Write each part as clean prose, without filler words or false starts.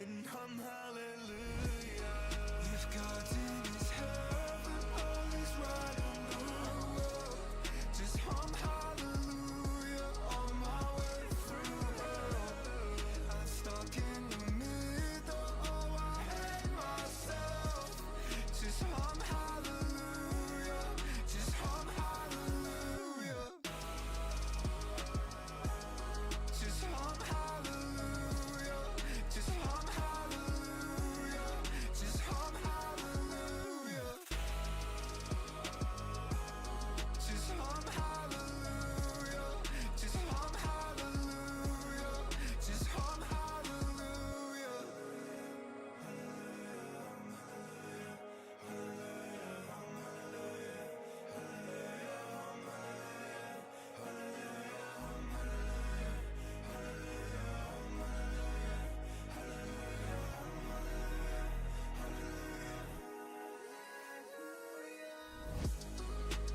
and hum hallelujah. If God's in his heaven, all is right in the world. Just hum hallelujah on my way through hell. I'm stuck in the middle, oh I hate myself. Just hum hallelujah, just hum hallelujah. Just hum hallelujah, just hum hallelujah, just hum hallelujah. Just hum hallelujah, just hum hallelujah, just hum hallelujah.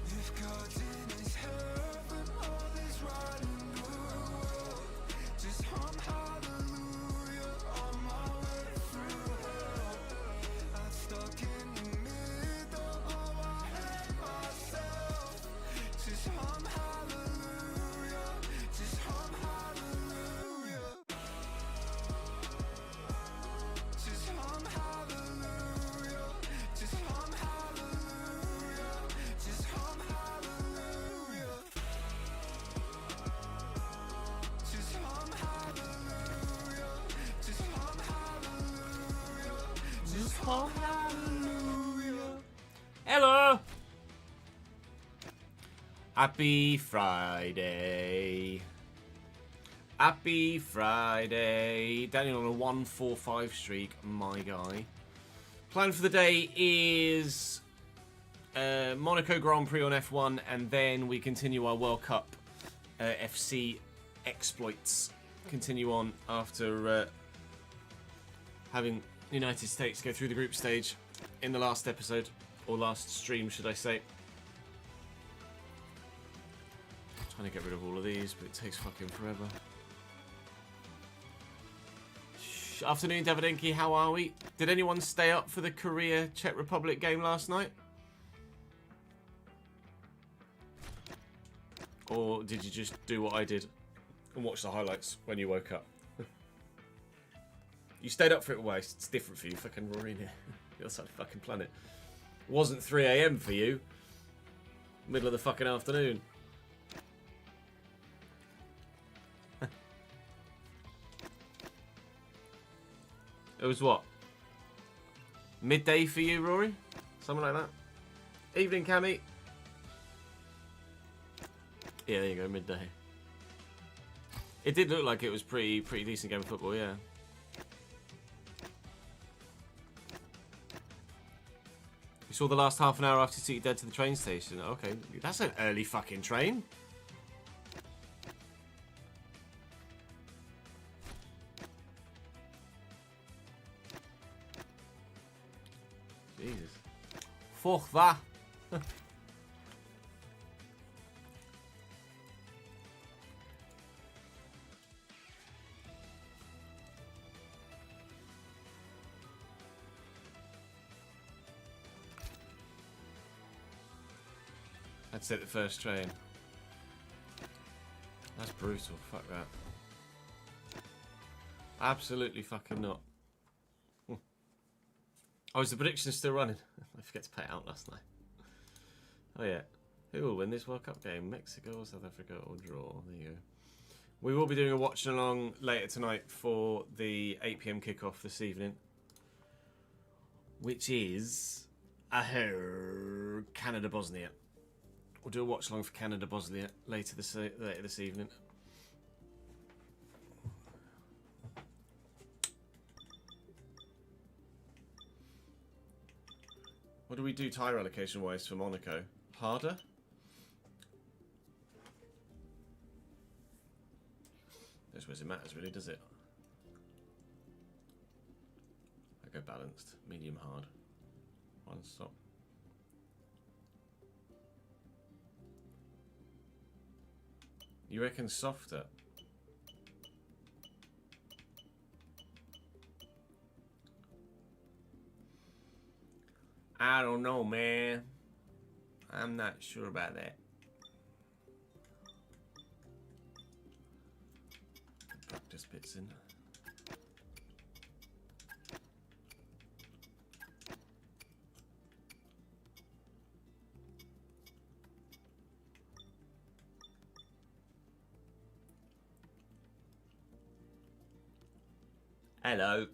If God's in his heaven, all is right in the world. Just hum hallelujah on my way through hell. I'm stuck in the middle, oh I hate myself. Just hum hallelujah, just hum hallelujah. Just hum hallelujah, just hum hallelujah, just hum hallelujah. Just hum hallelujah, just hum hallelujah, just hum hallelujah. Hello! Happy Friday. Happy Friday. Daniel on a 1-4-5 streak, my guy. Plan for the day is Monaco Grand Prix on F1, and then we continue our World Cup FC exploits. Continue on after having the United States go through the group stage in the last episode, or last stream, should I say. Trying to get rid of all of these, but it takes fucking forever. Afternoon, Davidinky, how are we? Did anyone stay up for the Korea Czech Republic game last night? Or did you just do what I did and watch the highlights when you woke up? You stayed up for it. Well, it's different for you, fucking Rory, here. The other side of the fucking planet. It wasn't 3 AM for you. Middle of the fucking afternoon. It was what? Midday for you, Rory? Something like that? Evening, Cammy. Yeah, there you go, midday. It did look like it was pretty decent game of football, yeah. You saw the last half an hour after City dead to the train station. Okay, that's an early fucking train. Jesus. Fuck that. I'd set the first train. That's brutal. Fuck that. Absolutely fucking not. Oh, is the prediction still running? I forgot to pay it out last night. Oh yeah. Who will win this World Cup game? Mexico or South Africa or draw? There you go. We will be doing a watch along later tonight for the 8 PM kickoff this evening, which is Canada-Bosnia. We'll do a watch along for Canada-Bosnia later this evening. What do we do tyre allocation wise for Monaco? Harder? I suppose it matters really, does it? I go balanced, medium hard. One stop. You reckon softer? I don't know, man. I'm not sure about that. Practice bits in. Hello.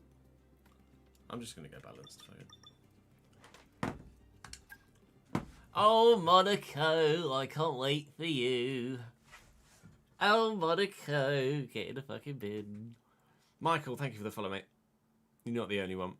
I'm just gonna go balanced for you. Oh, Monaco, I can't wait for you. Oh, Monaco, get in the fucking bin. Michael, thank you for the follow, mate. You're not the only one.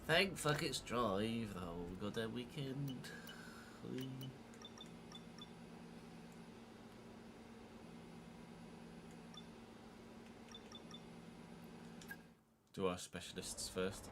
Thank fuck it's drive the whole goddamn weekend. Do our specialists first.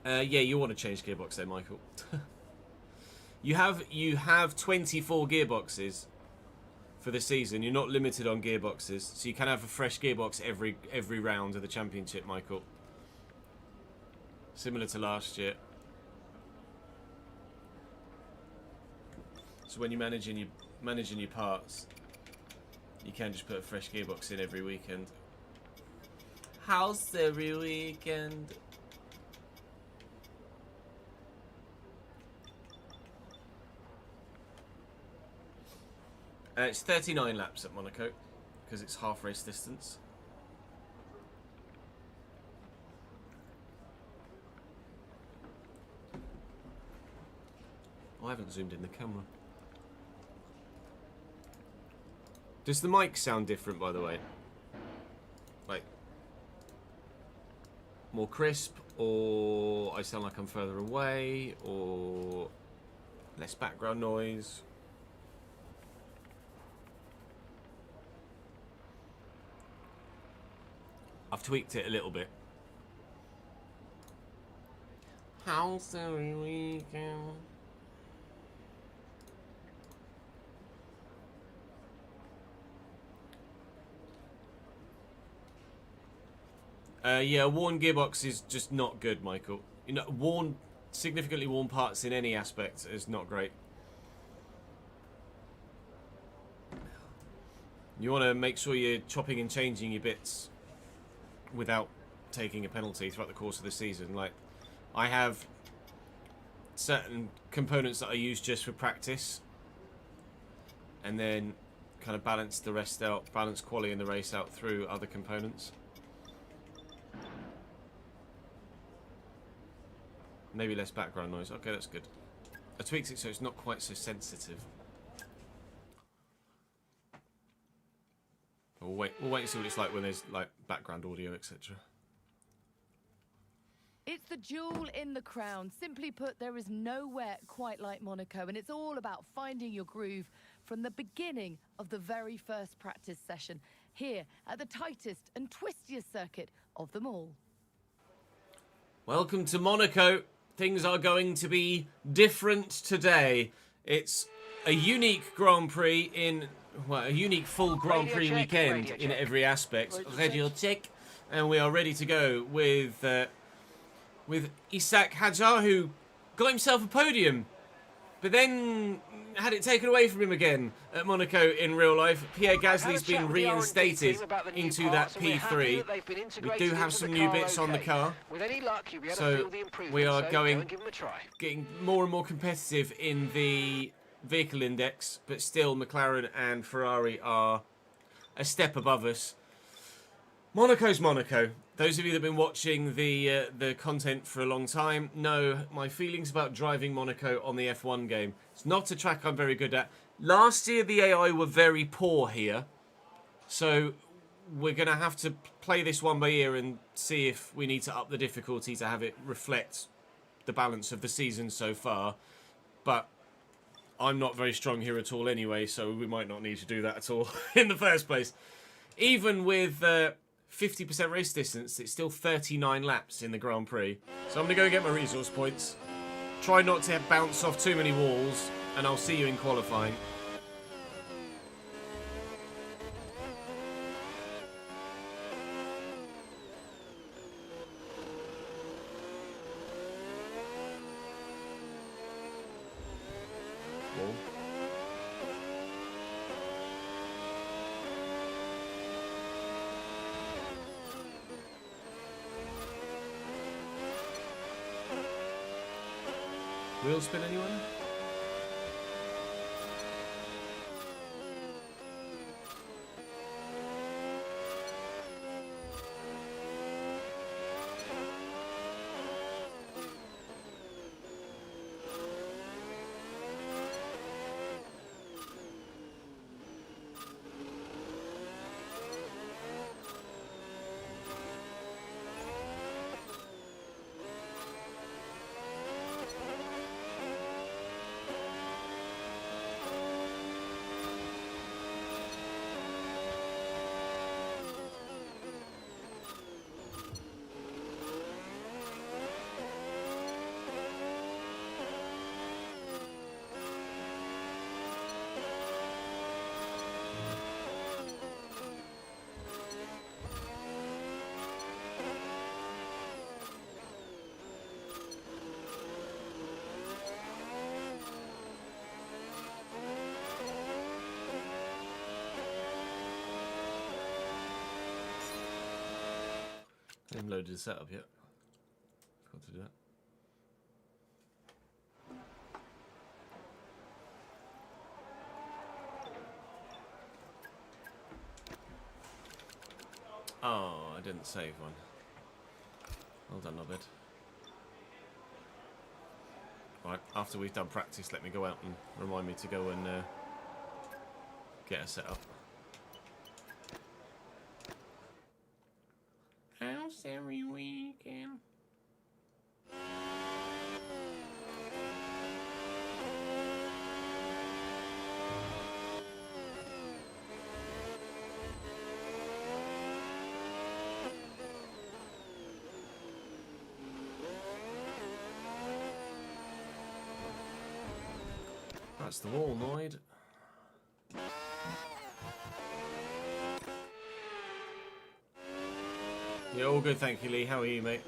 Yeah, you want to change gearbox there, Michael. you have 24 gearboxes for the season. You're not limited on gearboxes, so you can have a fresh gearbox every round of the championship, Michael. Similar to last year. So when you're managing your parts, you can just put a fresh gearbox in every weekend. House every weekend. It's 39 laps at Monaco, because it's half race distance. Oh, I haven't zoomed in the camera. Does the mic sound different, by the way? Like, more crisp, or I sound like I'm further away, or less background noise? I've tweaked it a little bit. House every weekend. Yeah, worn gearbox is just not good, Michael. You know, significantly worn parts in any aspect is not great. You want to make sure you're chopping and changing your bits without taking a penalty throughout the course of the season. Like, I have certain components that I use just for practice, and then kind of balance the rest out, balance quality in the race out through other components. Maybe less background noise. Okay, that's good. I tweaked it so it's not quite so sensitive. We'll wait and see what it's like when there's like background audio, etc. It's the jewel in the crown. Simply put, there is nowhere quite like Monaco, and it's all about finding your groove from the beginning of the very first practice session here at the tightest and twistiest circuit of them all. Welcome to Monaco. Things are going to be different today. It's a unique Grand Prix in, well, a unique full Grand Prix weekend in every aspect. Radio check, and we are ready to go with Isak Hadjar, who got himself a podium, but then had it taken away from him again at Monaco in real life. Pierre Gasly's been reinstated into that P3. We do have some new bits on the car, so we are getting more and more competitive in the vehicle index, but still McLaren and Ferrari are a step above us. Monaco's Monaco. Those of you that have been watching the content for a long time know my feelings about driving Monaco on the F1 game. It's not a track I'm very good at. Last year the AI were very poor here, so we're going to have to play this one by ear and see if we need to up the difficulty to have it reflect the balance of the season so far. But I'm not very strong here at all anyway, so we might not need to do that at all in the first place. Even with 50% race distance, it's still 39 laps in the Grand Prix. So I'm going to go get my resource points. Try not to bounce off too many walls, and I'll see you in qualifying. Wall. Wheel spin, anyone? I haven't loaded the setup yet. Forgot to do that. Oh, I didn't save one. Well done, Nobed. Right, after we've done practice, let me go out and remind me to go and get a setup. How's every weekend? That's the wall, Noid. Yeah, all good, thank you, Lee. How are you, mate?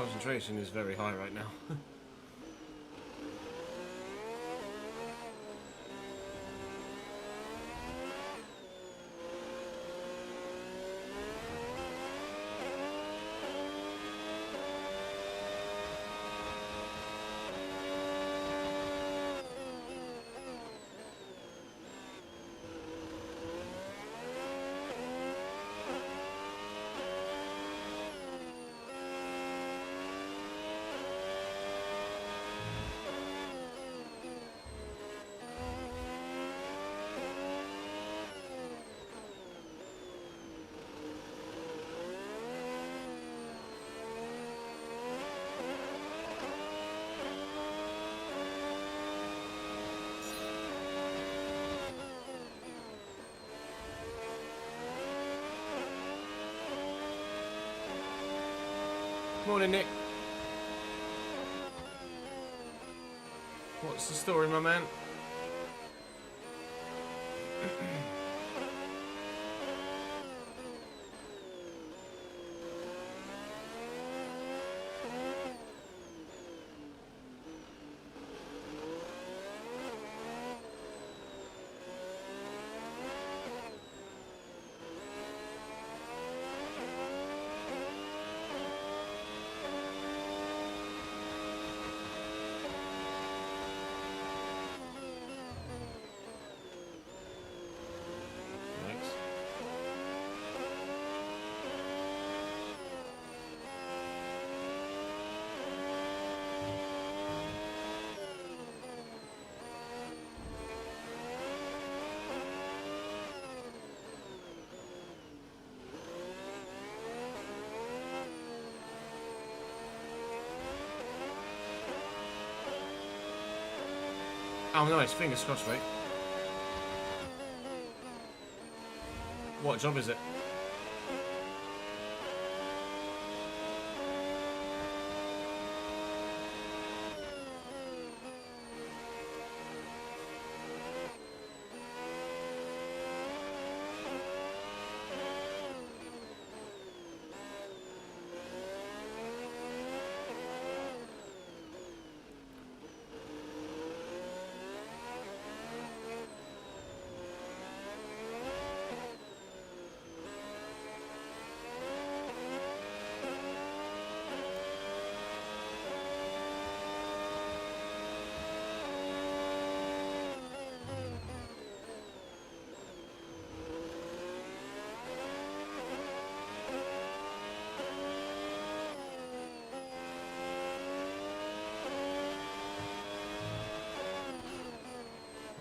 concentration is very high right now. Morning, Nick. What's the story, my man? Oh, nice. Fingers crossed, mate. What job is it?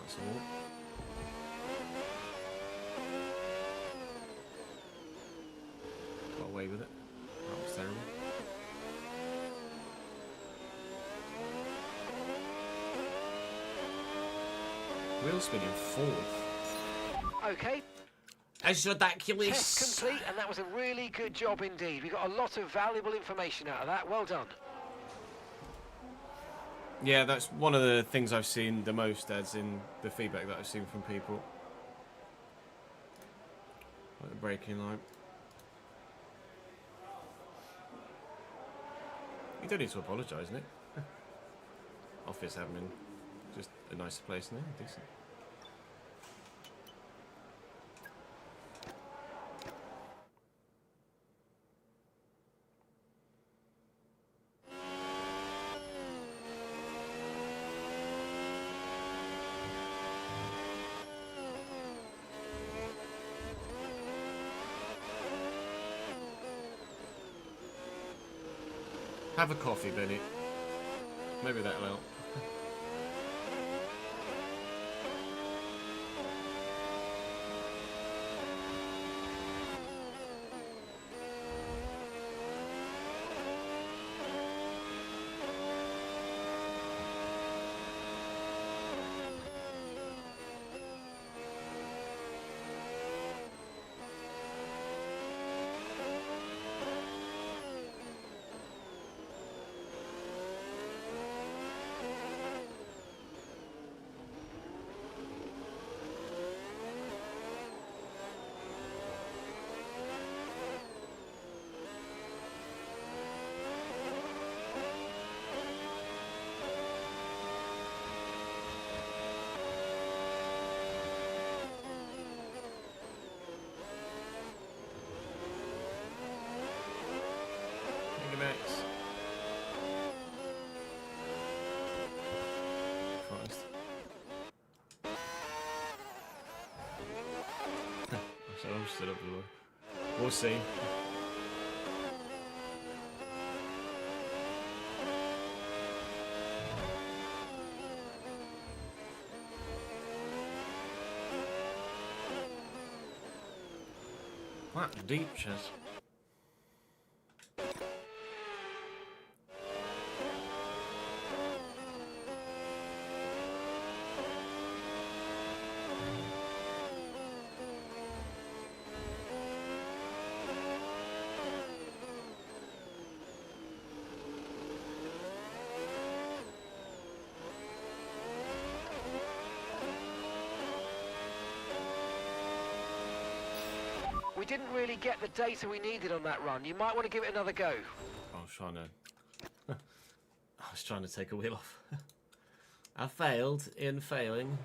That's all. Got away with it. That was terrible. Wheel spinning fourth. Okay, That's ridiculous. test complete, and that was a really good job indeed. We got a lot of valuable information out of that. Well done. Yeah, that's one of the things I've seen the most, as in the feedback that I've seen from people. Like the braking light. You don't need to apologise, Nick. Office admin. Just a nicer place now, decent. Have a coffee, Benny. Maybe that'll help. stood up for the word. We'll see. That deep chest. We didn't really get the data we needed on that run. You might want to give it another go. I was trying to take a wheel off. I failed in failing.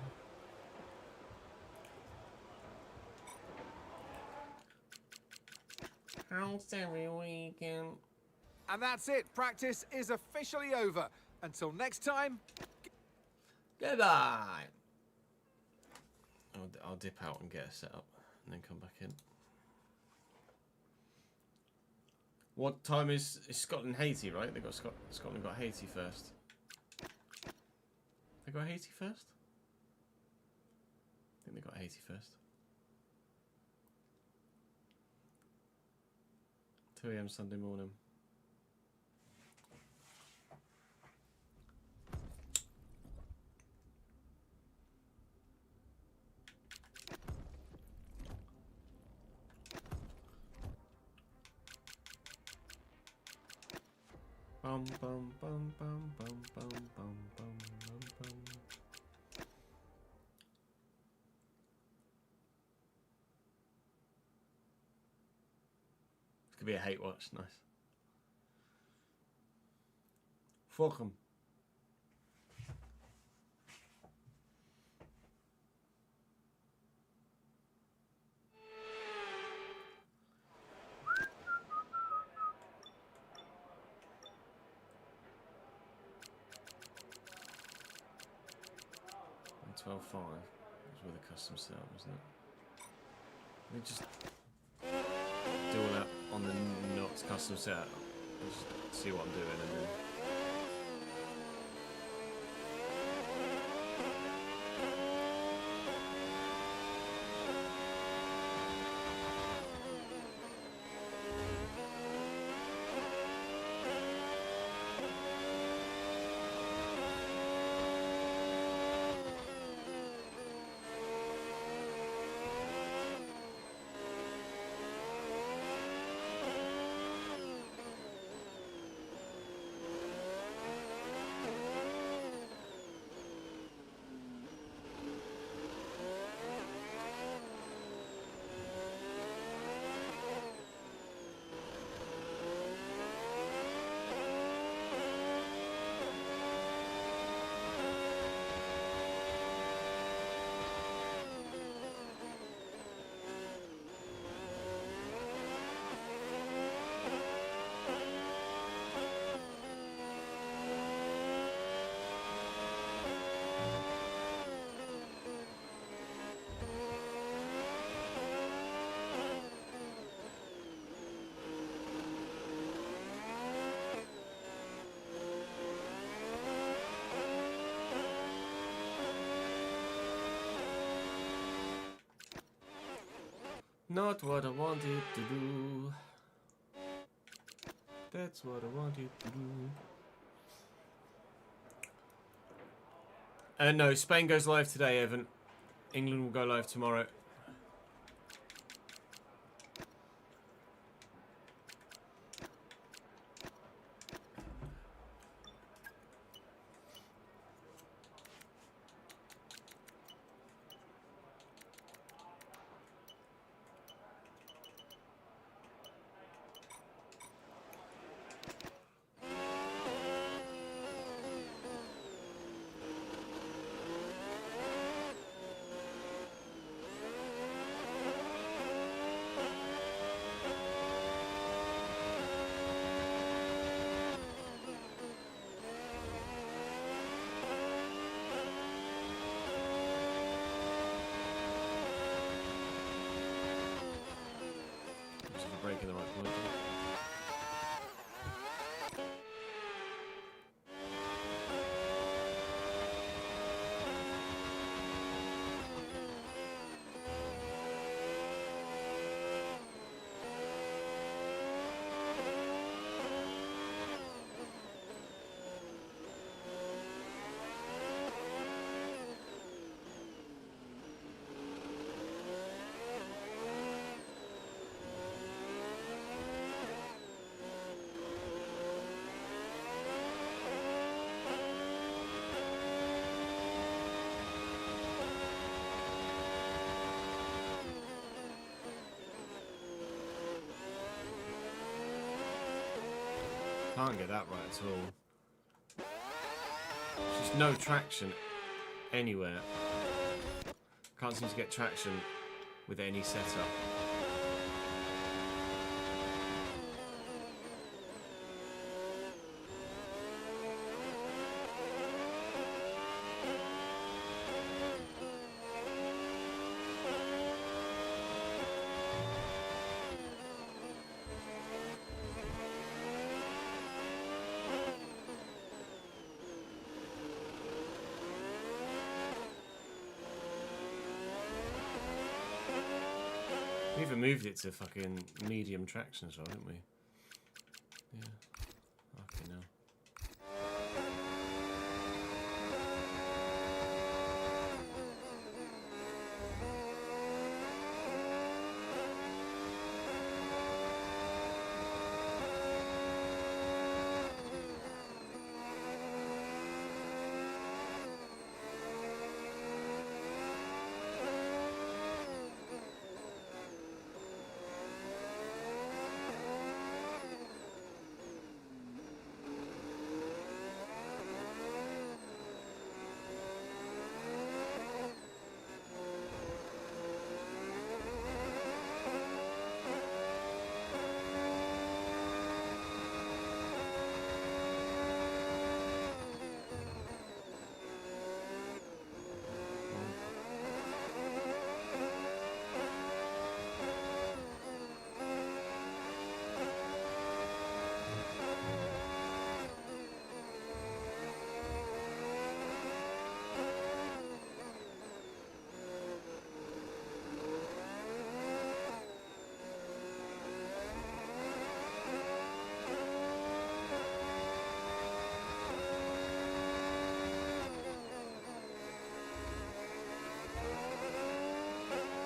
How's every weekend? And that's it. Practice is officially over. Until next time. Goodbye. I'll dip out and get it set up and then come back in. What time is Scotland Haiti, right? They got Scotland got Haiti first. They got Haiti first? I think they got Haiti first. 2 AM Sunday morning. Bum bum bum bum bum bum bum bum bum. This could be a hate watch, nice. Fuck 'em. $12.5 was with a custom setup, wasn't it? Let me just do all that on the not custom setup. Just see what I'm doing and then. Not what I wanted to do. That's what I wanted to do. No, Spain goes live today, Evan. England will go live tomorrow. if you're breaking the right point. Can't get that right at all. Just no traction anywhere. Can't seem to get traction with any setup. We even moved it to fucking medium traction as well, didn't we? Yeah. Okay, now.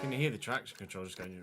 Can you hear the traction control just going?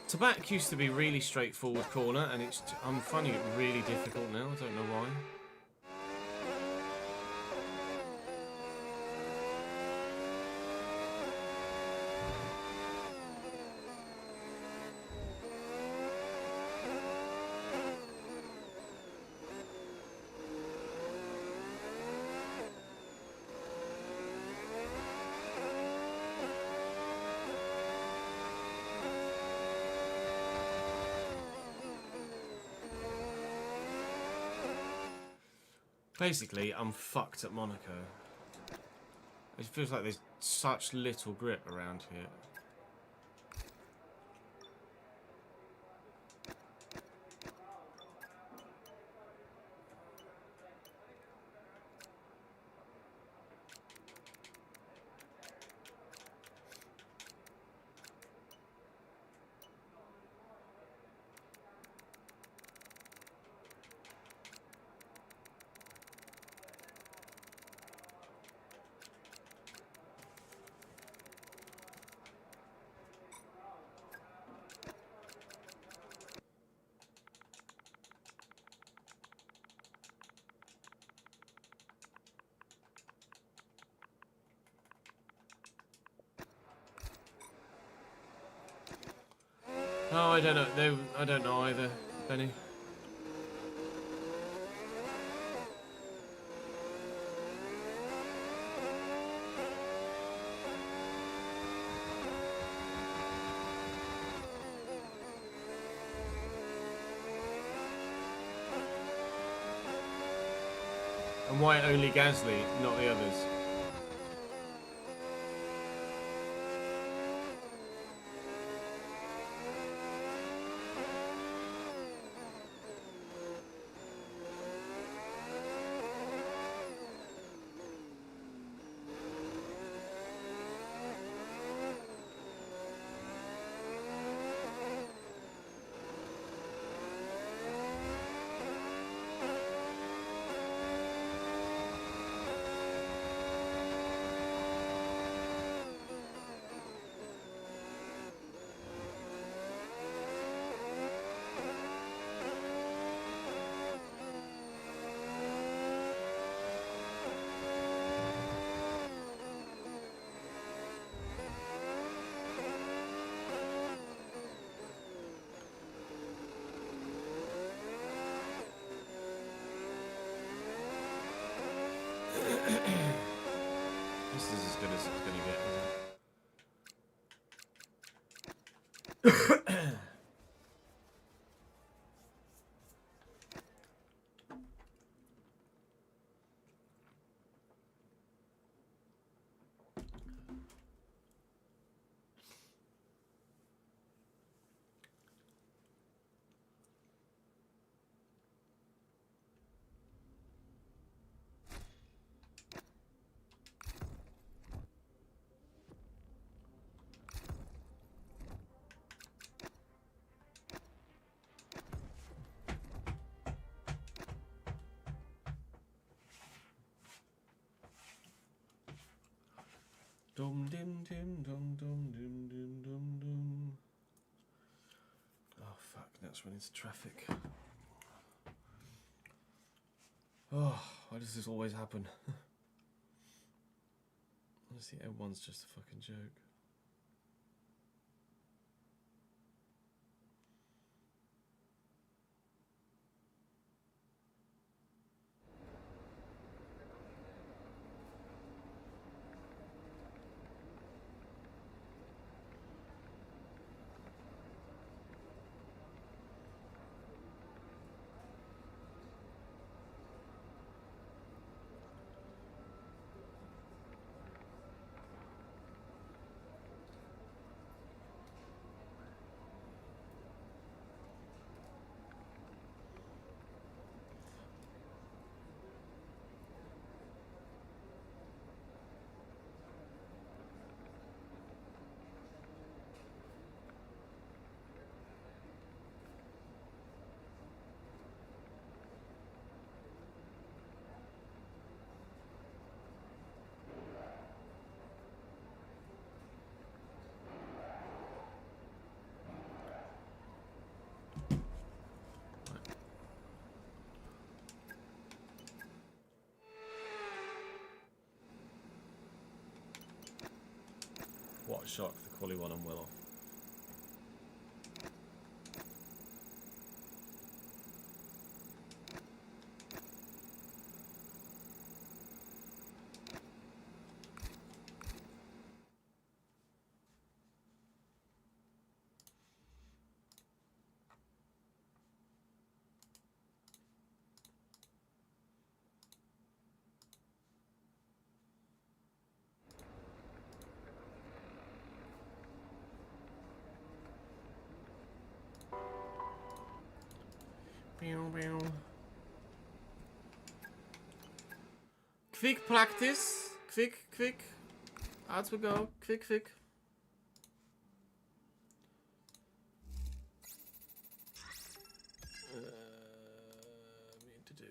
Tabac used to be really straightforward corner, and I'm finding it really difficult now. I don't know why. Basically, I'm fucked at Monaco. It feels like there's such little grip around here. Oh, I don't know. No, I don't know either, Benny. And why only Gasly, not the others? This is as good as it's going to get, isn't it? Dum dim dim dum dum dim dim dum dum. Oh fuck, that's running into traffic. Oh, why does this always happen? Honestly, everyone's just a fucking joke. What a shock, the quali one I'm well off. Quick practice. Quick. As we go. Quick. We need to do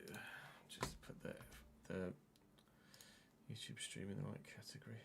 just put the YouTube stream in the right category.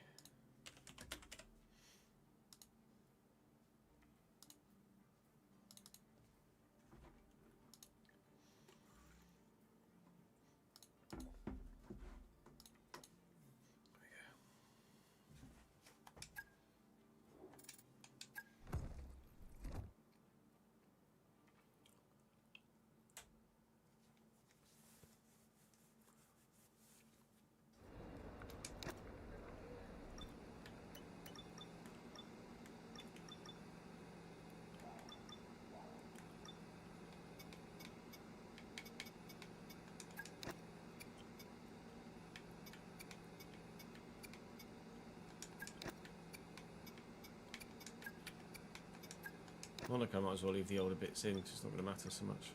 Monaco might as well leave the older bits in because it's not going to matter so much.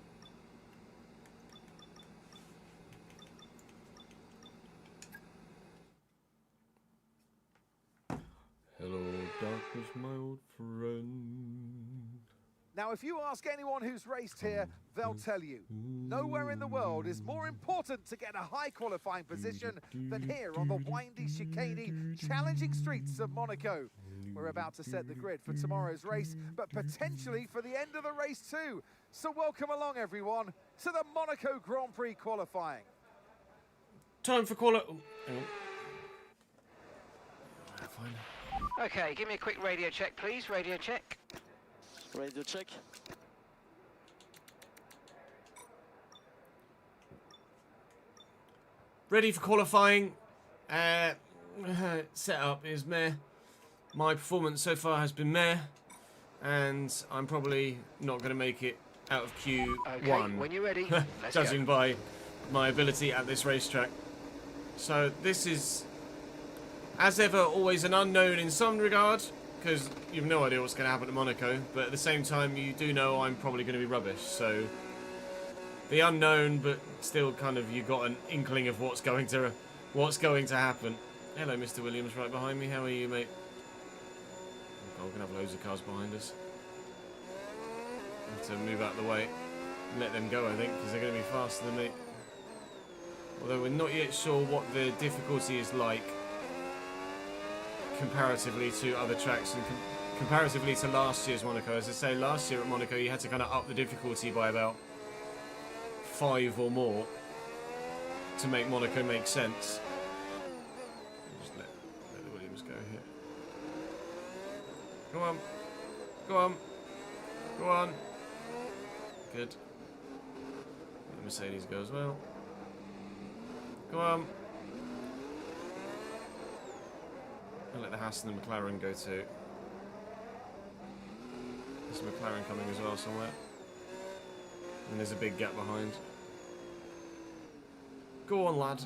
Hello, darkness, my old friend. Now, if you ask anyone who's raced here, they'll tell you, nowhere in the world is more important to get a high qualifying position than here on the windy, chicaney, challenging streets of Monaco. We're about to set the grid for tomorrow's race, but potentially for the end of the race too. So welcome along, everyone, to the Monaco Grand Prix qualifying. Time for qualifying. Fine. Okay, give me a quick radio check, please. Radio check. Radio check. Ready for qualifying. Setup is meh. My performance so far has been meh, and I'm probably not going to make it out of Q1. Okay, when you're ready, let's judging go. by my ability at this racetrack. So this is, as ever, always an unknown in some regard, because you have no idea what's going to happen at Monaco, but at the same time you do know I'm probably going to be rubbish, so the unknown, but still kind of you got an inkling of what's going to happen. Hello, Mr. Williams, right behind me. How are you, mate? Oh, we're going to have loads of cars behind us. Have to move out of the way and let them go, I think, because they're going to be faster than me. Although we're not yet sure what the difficulty is like comparatively to other tracks and comparatively to last year's Monaco. As I say, last year at Monaco you had to kind of up the difficulty by about 5 or more to make Monaco make sense. Just let the Williams go here. Go on. Go on. Go on. Good. Let the Mercedes go as well. Go on. And let the Haas and the McLaren go too. There's a McLaren coming as well somewhere. And there's a big gap behind. Go on, lad.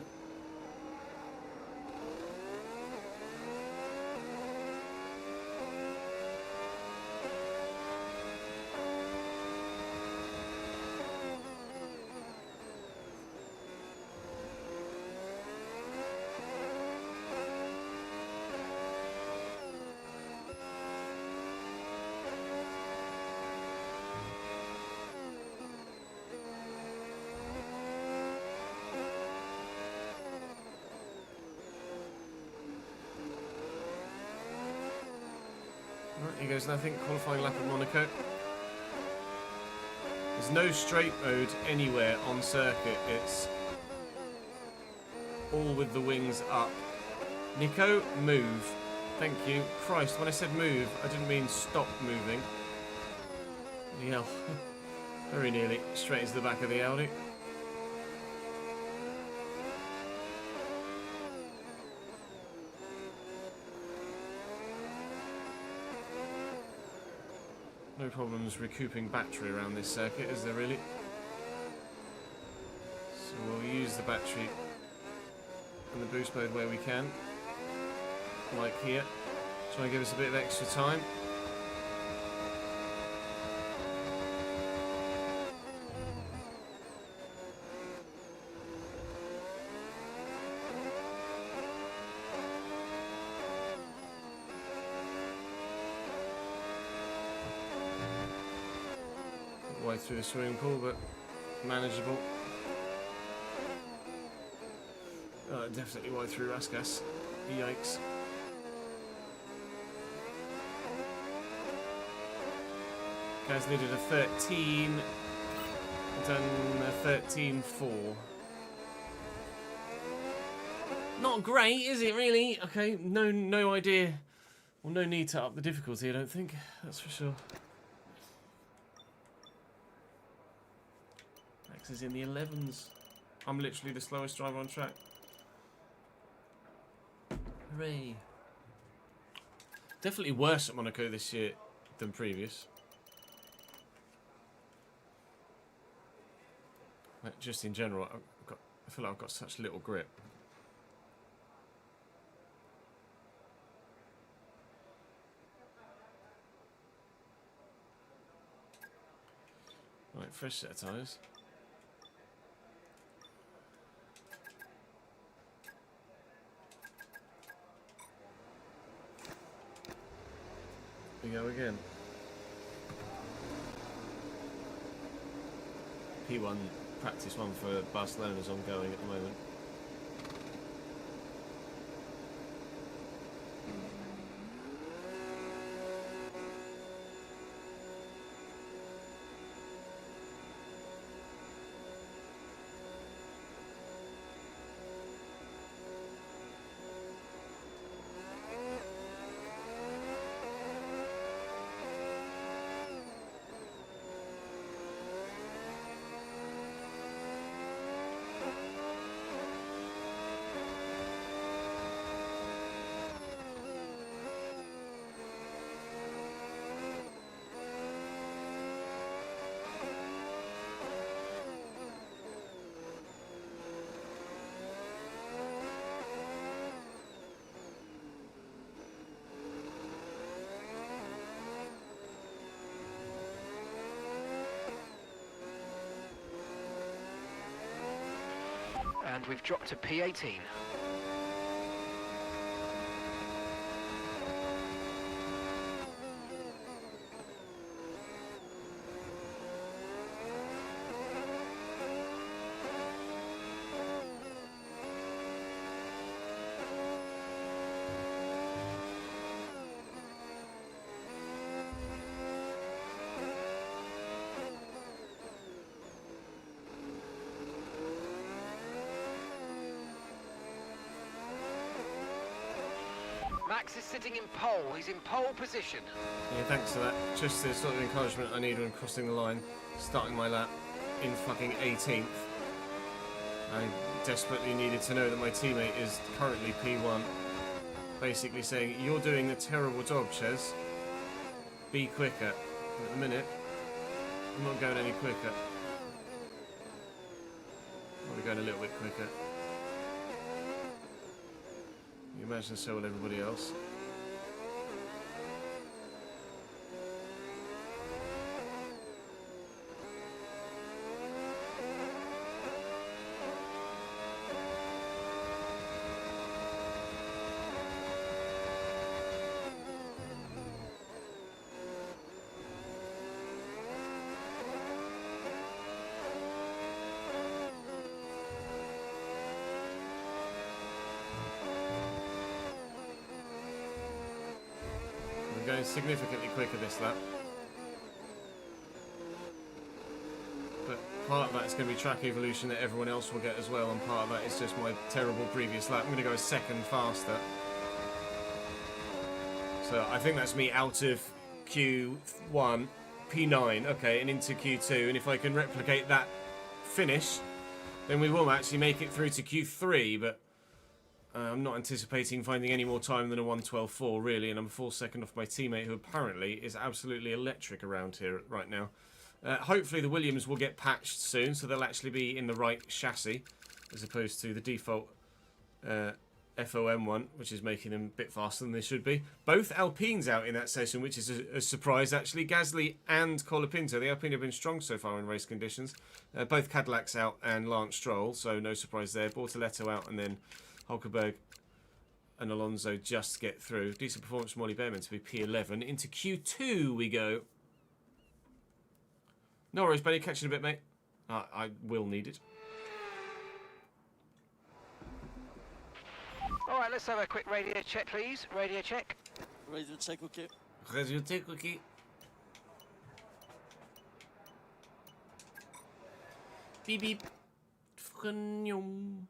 Right, here goes nothing. Qualifying lap at Monaco. There's no straight mode anywhere on circuit. It's all with the wings up. Nico, move. Thank you. Christ, when I said move, I didn't mean stop moving. Yeah, very nearly straight into the back of the Audi. No problems recouping battery around this circuit, is there really? So we'll use the battery in the boost mode where we can. Like here. Try and give us a bit of extra time. through the swimming pool, but manageable. Definitely wide through Raskas. Yikes. Gasly did a 13, done a 13.4. Not great, is it really? Okay, no idea. Well, no need to up the difficulty, I don't think. That's for sure. Max is in the 11s. I'm literally the slowest driver on track. Hooray. Definitely worse at Monaco this year than previous. Like, just in general, I feel like I've got such little grip. Right, fresh set of tyres. We go again. P1 practice one for Barcelona's ongoing at the moment. And we've dropped to P18. Max is sitting in pole. He's in pole position. Yeah, thanks for that. Just the sort of encouragement I need when crossing the line, starting my lap in fucking 18th. I desperately needed to know that my teammate is currently P1. Basically saying, you're doing a terrible job, Ches. Be quicker. And at the minute, I'm not going any quicker. I'll be going a little bit quicker. You imagine so will everybody else. Going significantly quicker this lap, but part of that is going to be track evolution that everyone else will get as well, and part of that is just my terrible previous lap. I'm going to go a second faster, so I think that's me out of Q1, P9, okay, and into Q2, and if I can replicate that finish, then we will actually make it through to Q3, but I'm not anticipating finding any more time than a 1:12.4, really, and I'm a full second off my teammate, who apparently is absolutely electric around here right now. Hopefully the Williams will get patched soon, so they'll actually be in the right chassis, as opposed to the default FOM one, which is making them a bit faster than they should be. Both Alpines out in that session, which is a surprise, actually. Gasly and Colapinto. The Alpine have been strong so far in race conditions. Both Cadillacs out and Lance Stroll, so no surprise there. Bortoletto out, and then Hulkenberg and Alonso just get through. Decent performance from Ollie Behrman to be P11. Into Q2 we go. No worries, buddy. Catch you in a bit, mate. I will need it. All right, let's have a quick radio check, please. Radio check. Radio check, okay. Résultat cookie. Beep beep. Frignon.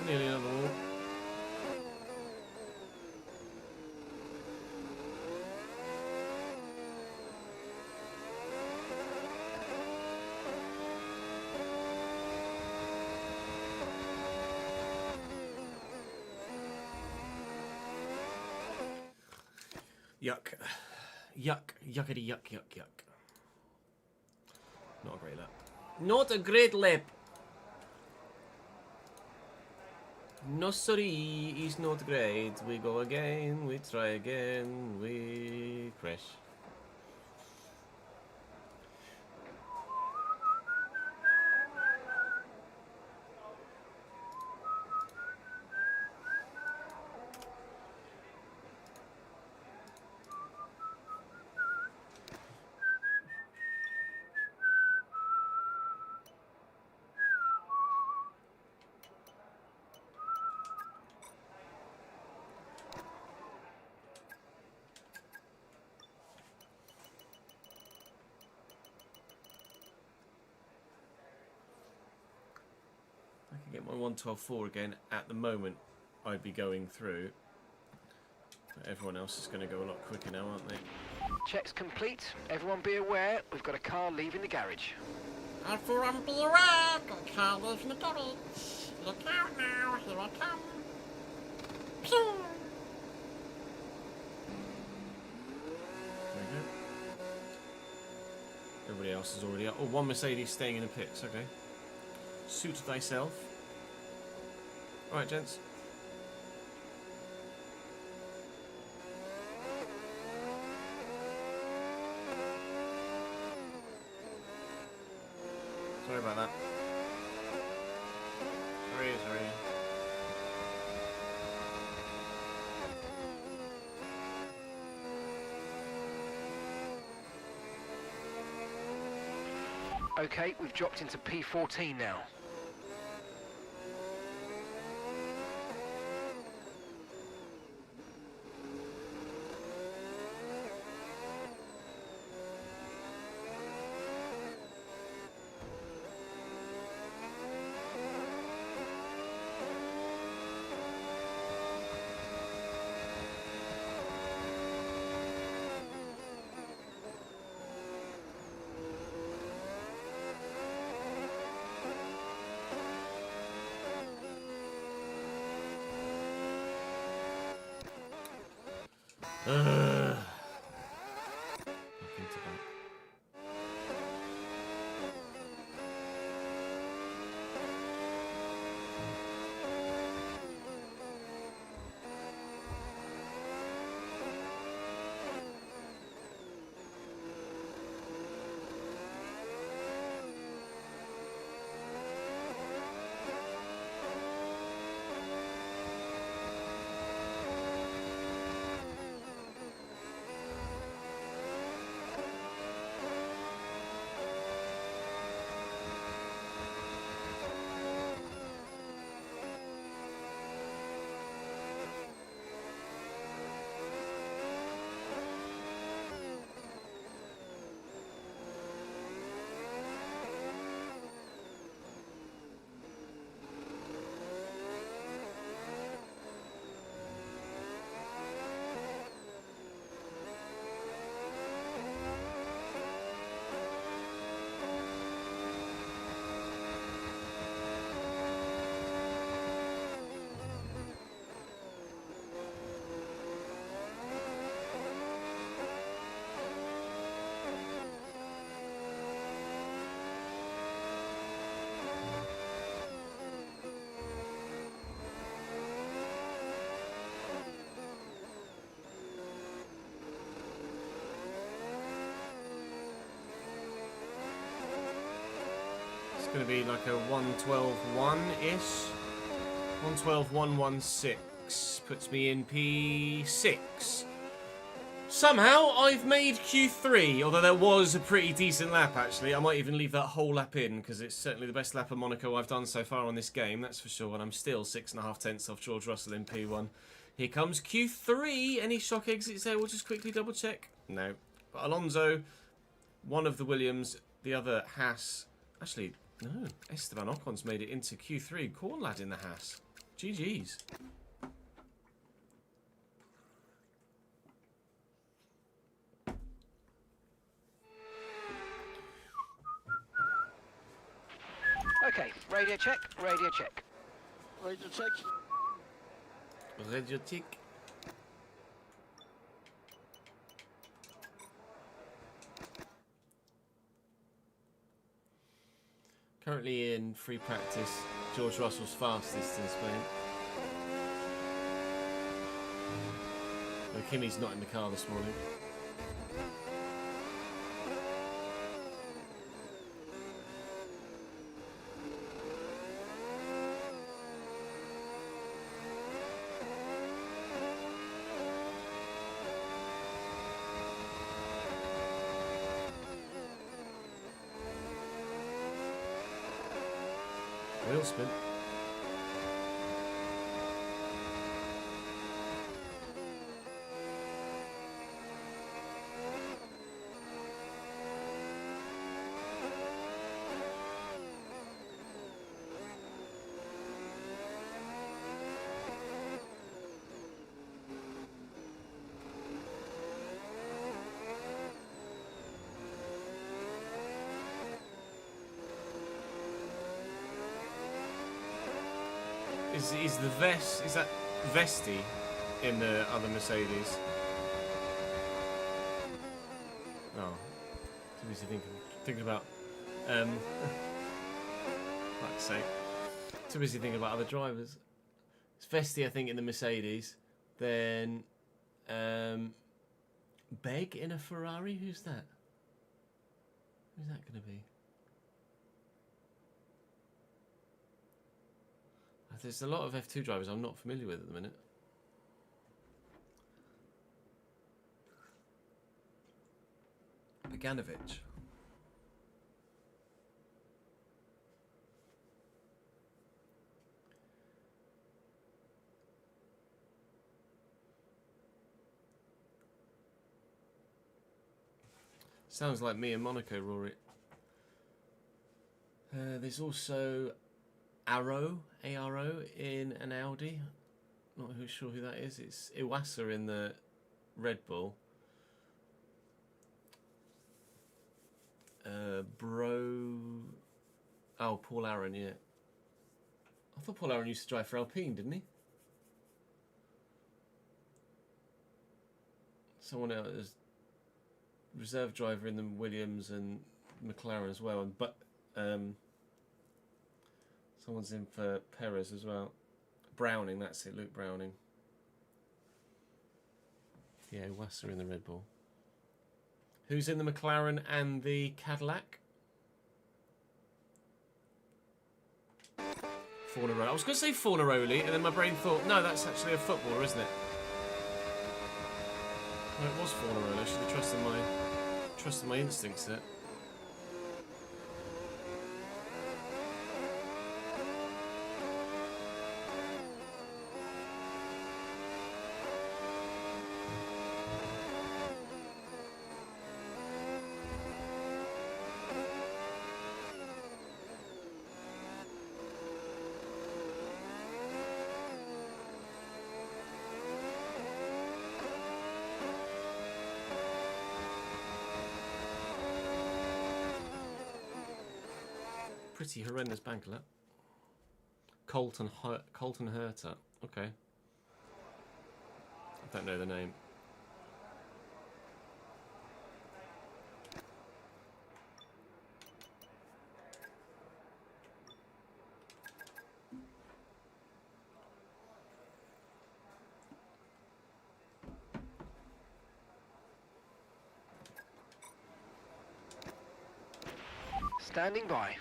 Nearly another wall. Yuck. Yuck. Yuckity yuck yuck yuck. Not a great lap. Not a great lap. No sorry, is not great. We go again, we try again, we crash. Get my 112.4 again. At the moment, I'd be going through. But everyone else is going to go a lot quicker now, aren't they? Check's complete. Everyone be aware, we've got a car leaving the garage. Everyone be aware, the car leaving the garage. Look out now, here I come. Pew! There we go. Everybody else is already up. Oh, one Mercedes staying in the pits. Okay. Suit thyself. Alright, gents. Sorry about that. Sorry. Okay, we've dropped into P14 now. Look into that. going to be like a 112.1-ish. 112.116 puts me in P6. Somehow I've made Q3, although there was a pretty decent lap actually. I might even leave that whole lap in because it's certainly the best lap of Monaco I've done so far on this game, that's for sure. And I'm still 6.5 tenths off George Russell in P1. Here comes Q3. Any shock exits there? We'll just quickly double check. No. But Alonso, one of the Williams, the other Haas. Actually, no. Esteban Ocon's made it into Q3. Corn lad in the Haas. GG's. Okay, radio check, radio check. Radio check. Radio tick. Currently in free practice, George Russell's fastest in Spain. Well, Kimi's not in the car this morning. Wheel spin. Is the vest, is that Vesti in the other Mercedes? Oh, too busy thinking about like I say, too busy thinking about other drivers. It's Vesti, I think, in the Mercedes. Then Beg in a Ferrari. Who's that? Who's that going to be? There's a lot of F2 drivers I'm not familiar with at the minute. Beganovic. Sounds like me in Monaco, Rory. There's also Aro, ARO in an Audi. Not sure who that is. It's Iwasa in the Red Bull. Oh, Paul Aaron, yeah. I thought Paul Aaron used to drive for Alpine, didn't he? Someone else is reserve driver in the Williams and McLaren as well, but someone's in for Perez as well. Browning, that's it, Luke Browning. Yeah, Wasser in the Red Bull. Who's in the McLaren and the Cadillac? Fornaroli. I was going to say Fornaroli, and then my brain thought, no, that's actually a footballer, isn't it? No, it was Fornaroli. I should have trusted my instincts there. Pretty horrendous bank lap. Colton Herter. Okay. I don't know the name. Standing by.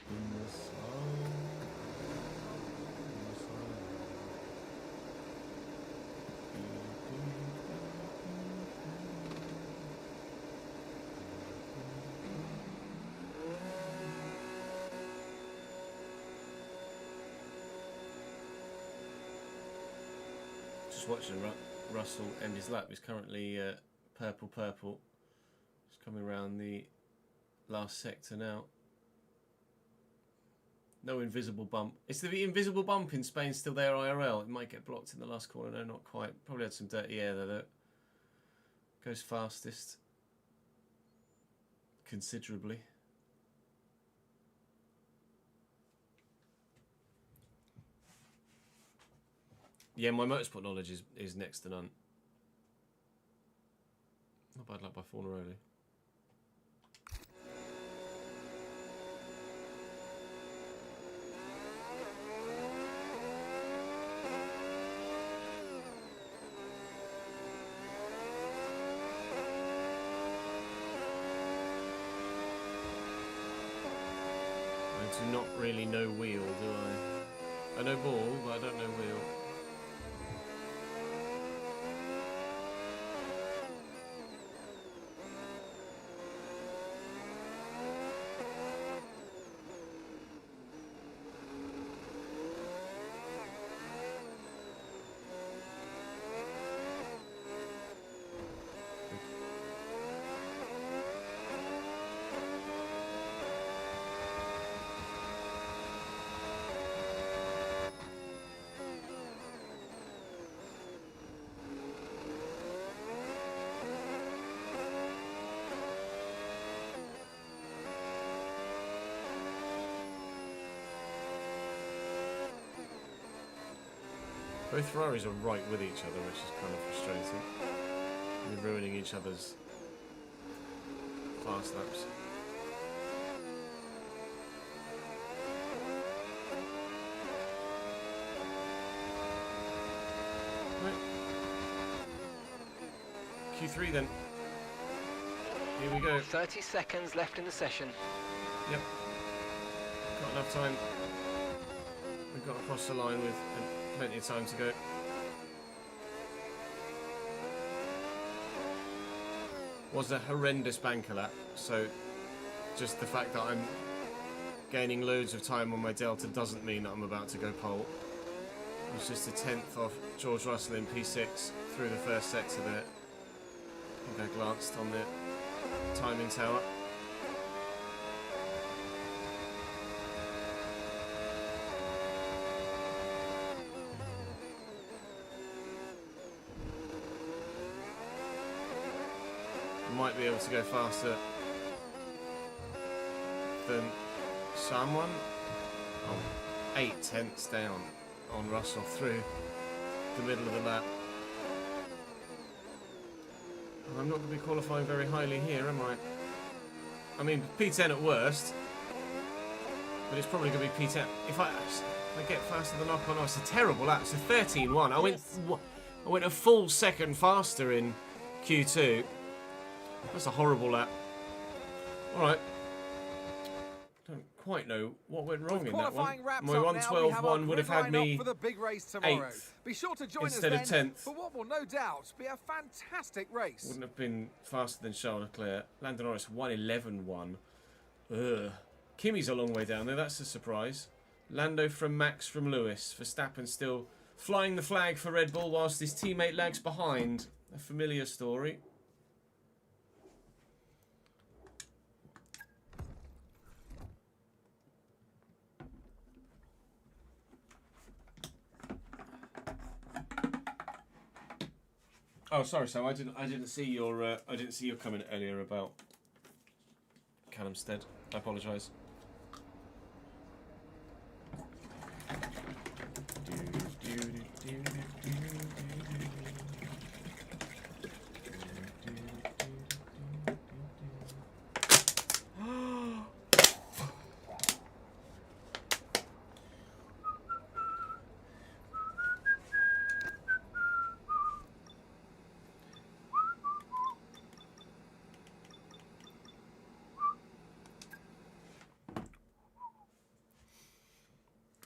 Just watching Russell end his lap. He's currently purple. Just coming around the last sector now. No invisible bump. Is the invisible bump in Spain still there IRL? It might get blocked in the last corner. No, not quite. Probably had some dirty air there, though. Goes fastest. Considerably. Yeah, my motorsport knowledge is next to none. Not bad luck by Fornaroli. I do not really know wheel, do I? I know ball, but I don't know wheel. Both Ferraris are right with each other, which is kind of frustrating. They're ruining each other's fast laps. Right. Q3 then. Here we go. 30 seconds left in the session. Yep. Got enough time. We've got across the line with plenty of time to go. Was a horrendous banker lap, so just the fact that I'm gaining loads of time on my delta doesn't mean that I'm about to go pole. It was just a 10th off George Russell in P6 through the first sector there. I think I glanced on the timing tower. Might be able to go faster than someone. Oh, 8/10 down on Russell through the middle of the lap. I'm not going to be qualifying very highly here, am I? I mean, P10 at worst, but it's probably going to be P10. If I get faster than Ocon, oh, it's a terrible lap. It's a 13.1. I went a full second faster in Q2. That's a horrible lap. Alright. Don't quite know what went wrong in that one. My 1:12.1 would have had me for the big race tomorrow. 8th Be sure to join instead us of then 10th. for what will no doubt be a fantastic race. Wouldn't have been faster than Charles Leclerc. Lando Norris 1:11.1. Ugh. Kimi's a long way down there, that's a surprise. Lando from Max from Lewis. Verstappen still flying the flag for Red Bull whilst his teammate lags behind. A familiar story. Oh, sorry, Sam. I didn't see your comment earlier about Callum Stead. I apologise.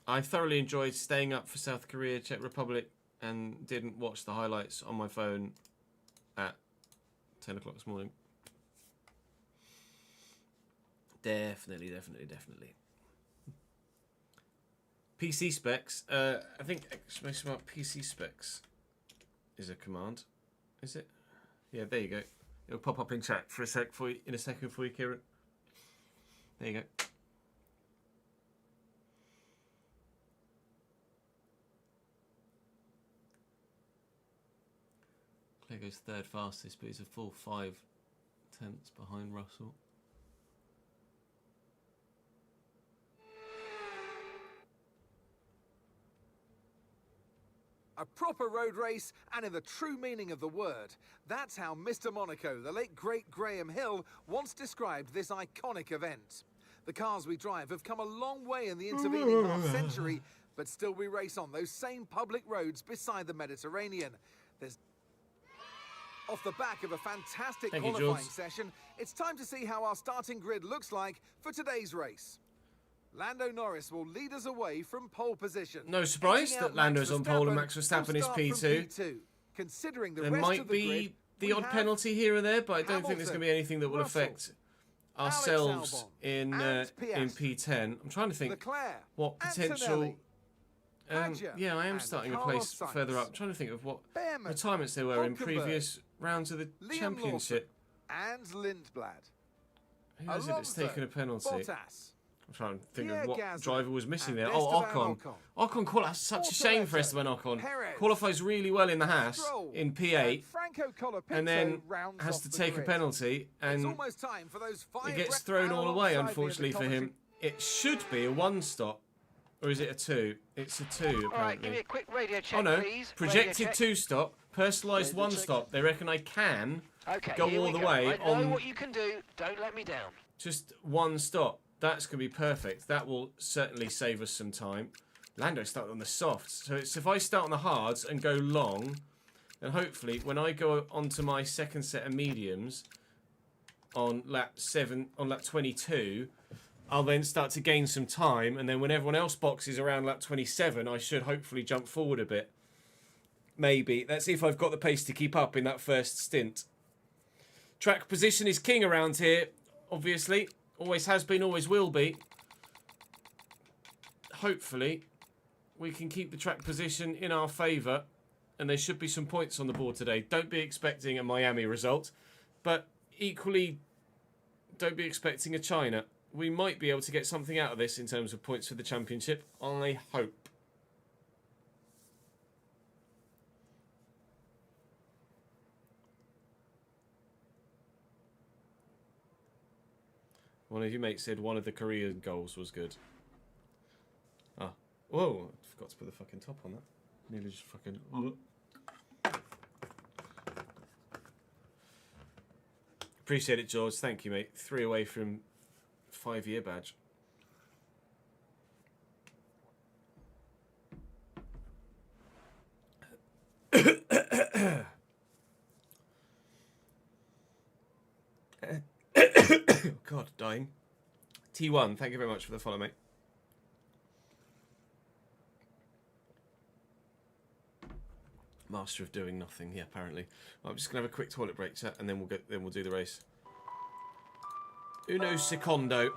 I thoroughly enjoyed staying up for South Korea, Czech Republic, and didn't watch the highlights on my phone at 10 o'clock this morning. Definitely. PC specs. I think exclamation mark PC specs is a command. Is it? Yeah, there you go. It'll pop up in chat for a sec for you, in a second for you, Kieran. There you go. Claire goes third fastest, but he's a full 5 tenths behind Russell. A proper road race, and in the true meaning of the word. That's how Mr. Monaco, the late great Graham Hill, once described this iconic event. The cars we drive have come a long way in the intervening half-century, but still we race on those same public roads beside the Mediterranean. There's... Off the back of a fantastic qualifying session, it's time to see how our starting grid looks like for today's race. Lando Norris will lead us away from pole position. No surprise that Lando's on pole and Max Verstappen is P2. Considering the there rest might of the be grid, the odd penalty here or there, but I don't think there's going to be anything that will affect ourselves in P10. I'm trying to think what potential... yeah, I am starting a place further up. I'm trying to think of what retirements there were in previous rounds of the championship. And Lindblad. Who is it that's taken a penalty? Bottas. I'm trying to think of what driver was missing there. Oh, Ocon. Ocon qualifies. Such a shame for Esteban Ocon. Qualifies really well in the Haas in P8, and then has to take a penalty, and it gets thrown all away, unfortunately for him. It should be a 1-stop, or is it a 2? It's a 2, apparently. All right, give me a quick radio check, oh no, please. projected 2-stop, personalised 1-stop. They reckon I can go all the way I know on. what you can do. Don't let me down. Just 1 stop. That's going to be perfect. That will certainly save us some time. Lando started on the softs. So it's if I start on the hards and go long, and hopefully when I go onto my second set of mediums on lap 22, I'll then start to gain some time. And then when everyone else boxes around lap 27, I should hopefully jump forward a bit. Maybe. Let's see if I've got the pace to keep up in that first stint. Track position is king around here, obviously. Always has been, always will be. Hopefully, we can keep the track position in our favour. And there should be some points on the board today. Don't be expecting a Miami result. But equally, don't be expecting a China. We might be able to get something out of this in terms of points for the championship. I hope. One of your mates said one of the Korean goals was good. Ah. Whoa, I forgot to put the fucking top on that. Nearly just fucking... Appreciate it, George. Thank you, mate. 3 away from 5-year badge. God, dying. T1, thank you very much for the follow, mate. Master of doing nothing, yeah, apparently. Well, I'm just gonna have a quick toilet break, chat, and then we'll do the race. Uno secondo.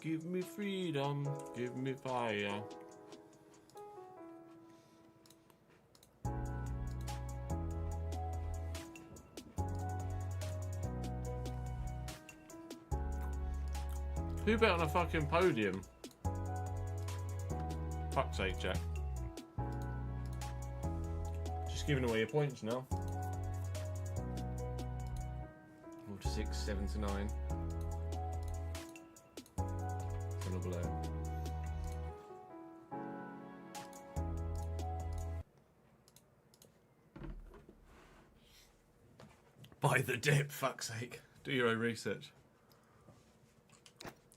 Give me freedom, give me fire. Who bet on a fucking podium? Fuck's sake, Jack. Just giving away your points now. 4 to 6, 7 to 9. Gonna blow. Buy the dip, fuck's sake. Do your own research.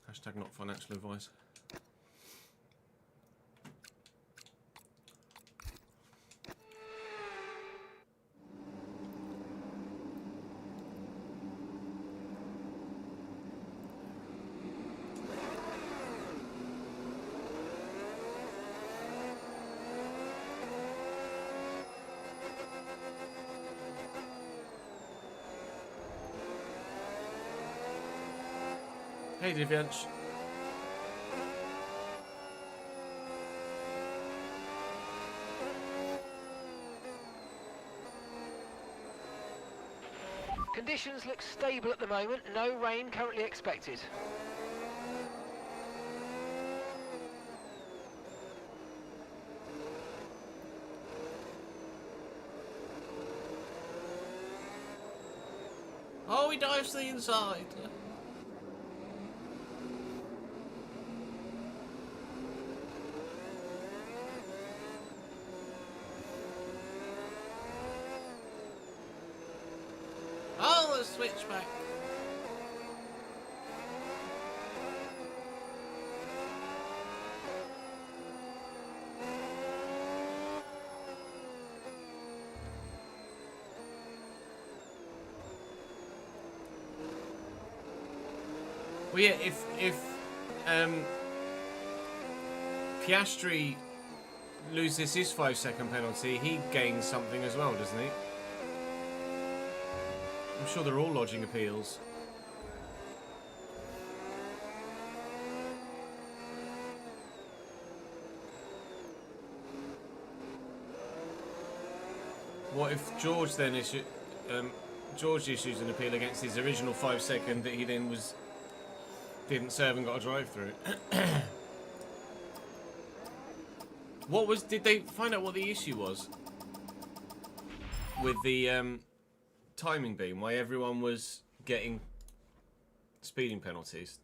Hashtag not financial advice. Hey, Divyans. Conditions look stable at the moment. No rain currently expected. Oh, he dives to the inside. Oh, the switchback. Well, yeah, if Piastri loses his 5-second penalty, he gains something as well, doesn't he? I'm sure they're all lodging appeals. What if George then George issues an appeal against his original 5-second that he then didn't serve and got a drive-through? Did they find out what the issue was with the timing beam? Why everyone was getting speeding penalties?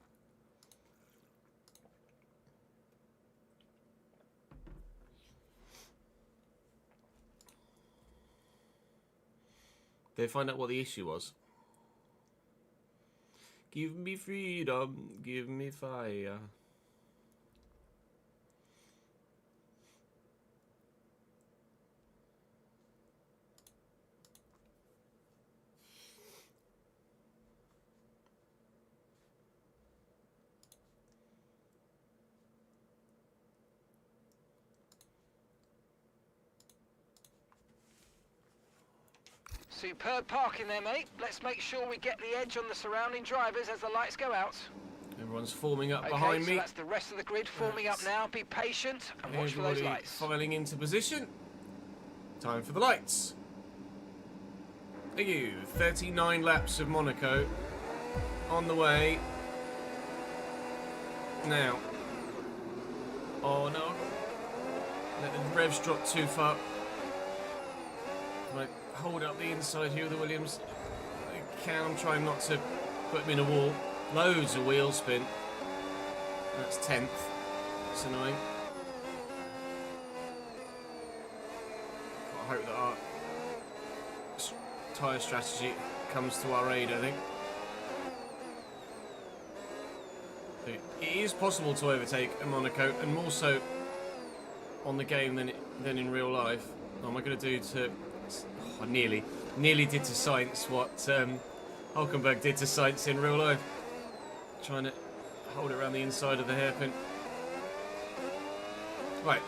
Did they find out what the issue was? Give me freedom, give me fire. Superb parking there, mate. Let's make sure we get the edge on the surrounding drivers as the lights go out. Everyone's forming up Okay, behind so me. that's the rest of the grid forming up now. Be patient and watch for those Everybody lights. filing into position. Time for the lights. Thank you. 39 laps of Monaco on the way. Now. Oh no. Let the revs drop too far. Right, hold up the inside here of the Williams. I can. I'm trying not to put him in a wall. Loads of wheel spin. That's 10th. It's annoying. I hope that our tyre strategy comes to our aid, I think. It is possible to overtake a Monaco, and more so on the game than in real life. What am I going to do to... I nearly did to Sainz what Hulkenberg did to Sainz in real life. Trying to hold it around the inside of the hairpin. Right.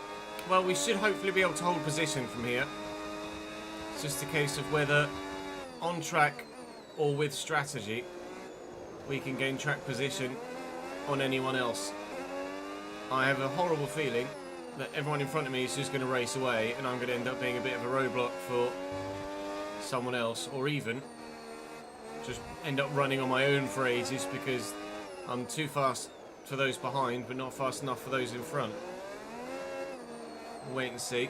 Well, we should hopefully be able to hold position from here. It's just a case of whether on track or with strategy we can gain track position on anyone else. I have a horrible feeling that everyone in front of me is just going to race away and I'm going to end up being a bit of a roadblock for someone else, or even just end up running on my own for ages because I'm too fast for those behind but not fast enough for those in front. Wait and see.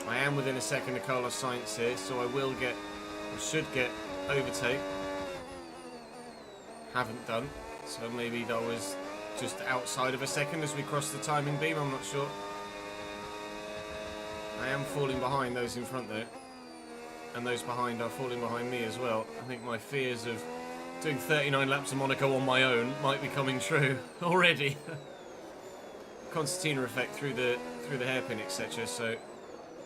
I am within a second of Carlos Sainz here, so I will get, or should get, overtake. Haven't done, so maybe that was just outside of a second as we cross the timing beam, I'm not sure. I am falling behind those in front though, and those behind are falling behind me as well. I think my fears of doing 39 laps of Monaco on my own might be coming true already. Concertina effect through the hairpin, etc. So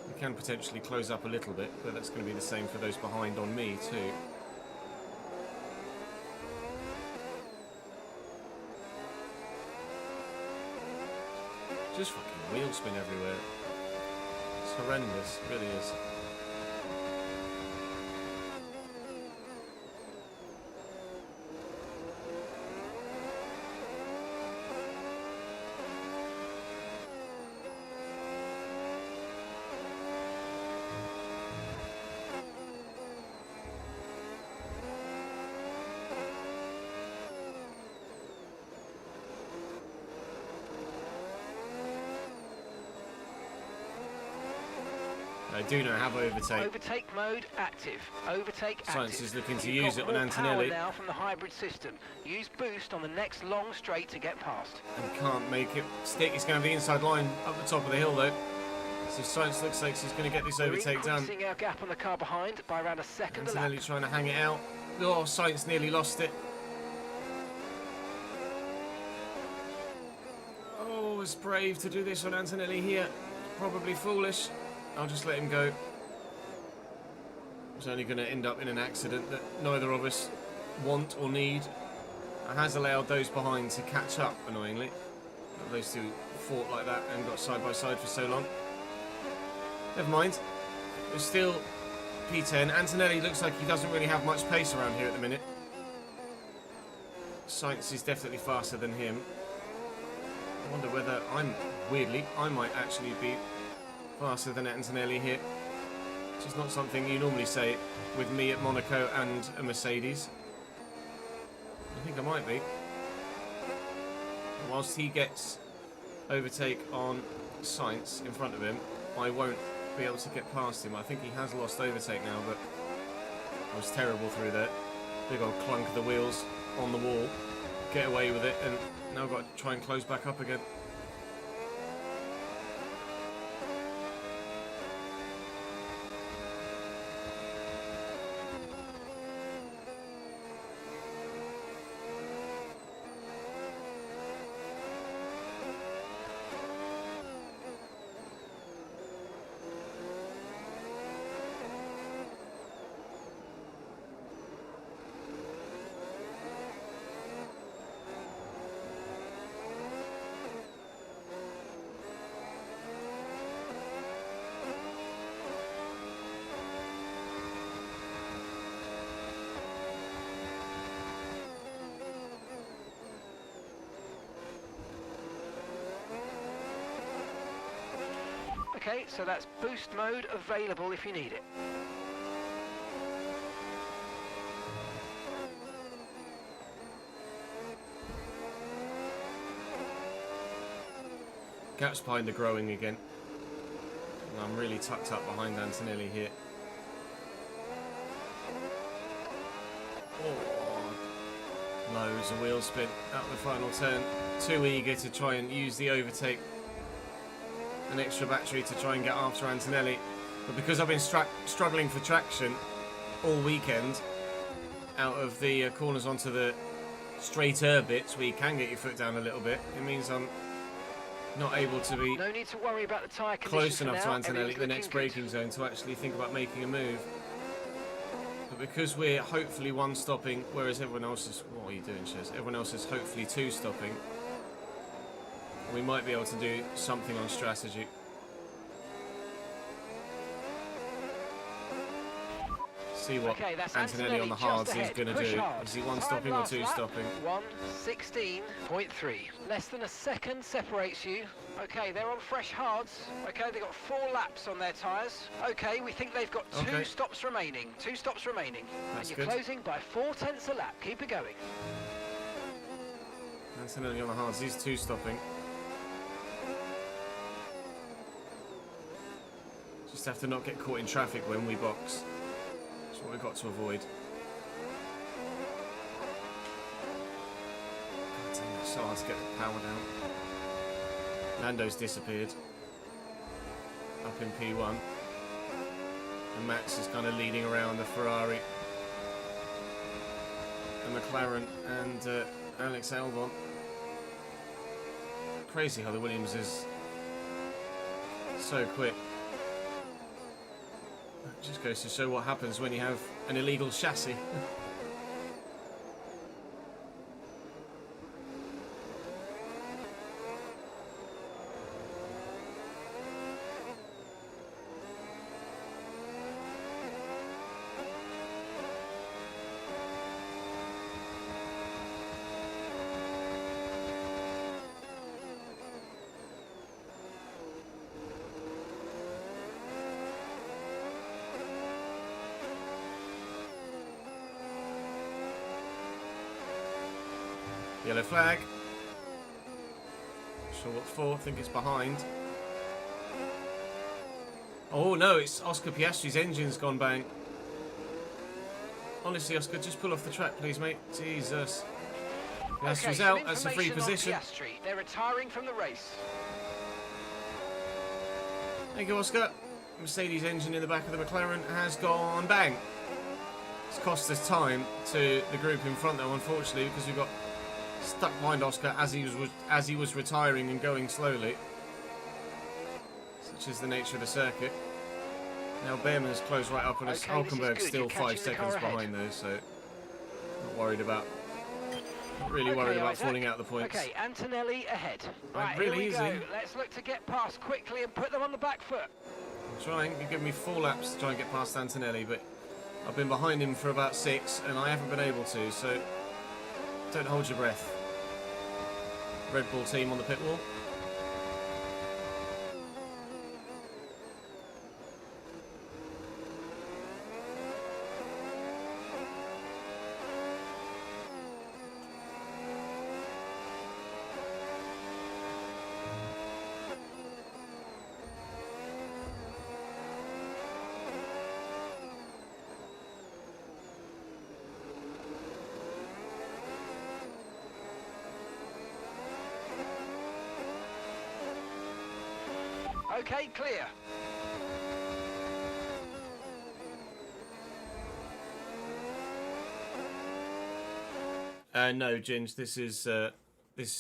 we can potentially close up a little bit, but that's going to be the same for those behind on me too. Just fucking wheel spin everywhere. It's horrendous, it really is. I do not have overtake. Overtake mode active. Overtake active. Science is looking to You've use got it on more Antonelli. power now from the hybrid system. Use boost on the next long straight to get past. And can't make it stick. He's going to have the inside line up the top of the hill though. So Science looks like he's going to get this overtake done. We're increasing our gap on the car behind by around a second a lap. Antonelli trying to hang it out. Oh, Science nearly lost it. Oh, it's brave to do this on Antonelli here. Probably foolish. I'll just let him go. It's only going to end up in an accident that neither of us want or need. It has allowed those behind to catch up, annoyingly. Those two fought like that and got side by side for so long. Never mind. We're still P10. Antonelli looks like he doesn't really have much pace around here at the minute. Sainz is definitely faster than him. I wonder whether weirdly, I might actually be faster than Antonelli here. Which is not something you normally say with me at Monaco and a Mercedes. I think I might be. Whilst he gets overtake on Sainz in front of him, I won't be able to get past him. I think he has lost overtake now, but I was terrible through there. Big old clunk of the wheels on the wall. Get away with it, and now I've got to try and close back up again. Okay, so that's boost mode available if you need it. Gaps behind are growing again. And I'm really tucked up behind Antonelli here. Oh. Loads of wheel spin out the final turn. Too eager to try and use the overtake. An extra battery to try and get after Antonelli. But because I've been struggling for traction all weekend, out of the corners onto the straighter bits where you can get your foot down a little bit, it means I'm not able to be No need to worry about the tyre close conditions enough for to now. Antonelli at the Everything's next looking good. braking zone to actually think about making a move. But because we're hopefully one stopping, whereas everyone else is... What are you doing, Shez? Everyone else is hopefully two stopping. We might be able to do something on strategy. See what Okay, that's Antonelli on the just hards is ahead. going to Push do. hard. Is he one Time stopping or last two lap, stopping? 1:16.3. Less than a second separates you. Okay, they're on fresh hards. Okay, they've got 4 laps on their tyres. Okay, we think they've got 2 stops remaining. 2 stops remaining. That's and you're good. closing by 4/10 a lap. Keep it going. Antonelli on the hards. He's 2 stopping. Just have to not get caught in traffic when we box. That's what we've got to avoid. God damn, it's so hard to get the power down. Lando's disappeared. Up in P1. And Max is kind of leading around the Ferrari. The McLaren and Alex Albon. Crazy how the Williams is so quick. It just goes to show what happens when you have an illegal chassis. Yellow flag. Not sure what for. I think it's behind. Oh no, it's Oscar Piastri's engine's gone bang. Honestly, Oscar, just pull off the track, please, mate. Jesus. Piastri's out. That's a free position. Piastri. They're retiring from the race. Thank you, Oscar. Mercedes engine in the back of the McLaren has gone bang. It's cost us time to the group in front, though, unfortunately, because we've got stuck behind Oscar as he was retiring and going slowly. Such is the nature of the circuit. Now Behrman's closed right up on us. Hulkenberg's still 5 seconds behind though, so not worried about. Not really worried about falling out of the points. Okay, Antonelli ahead. Right, really here we easy. go. Let's look to get past quickly and put them on the back foot. I'm trying. You've given me 4 laps to try and get past Antonelli, but I've been behind him for about 6 and I haven't been able to, so don't hold your breath. Red Bull team on the pit wall. Okay, clear. No, Ginge, this is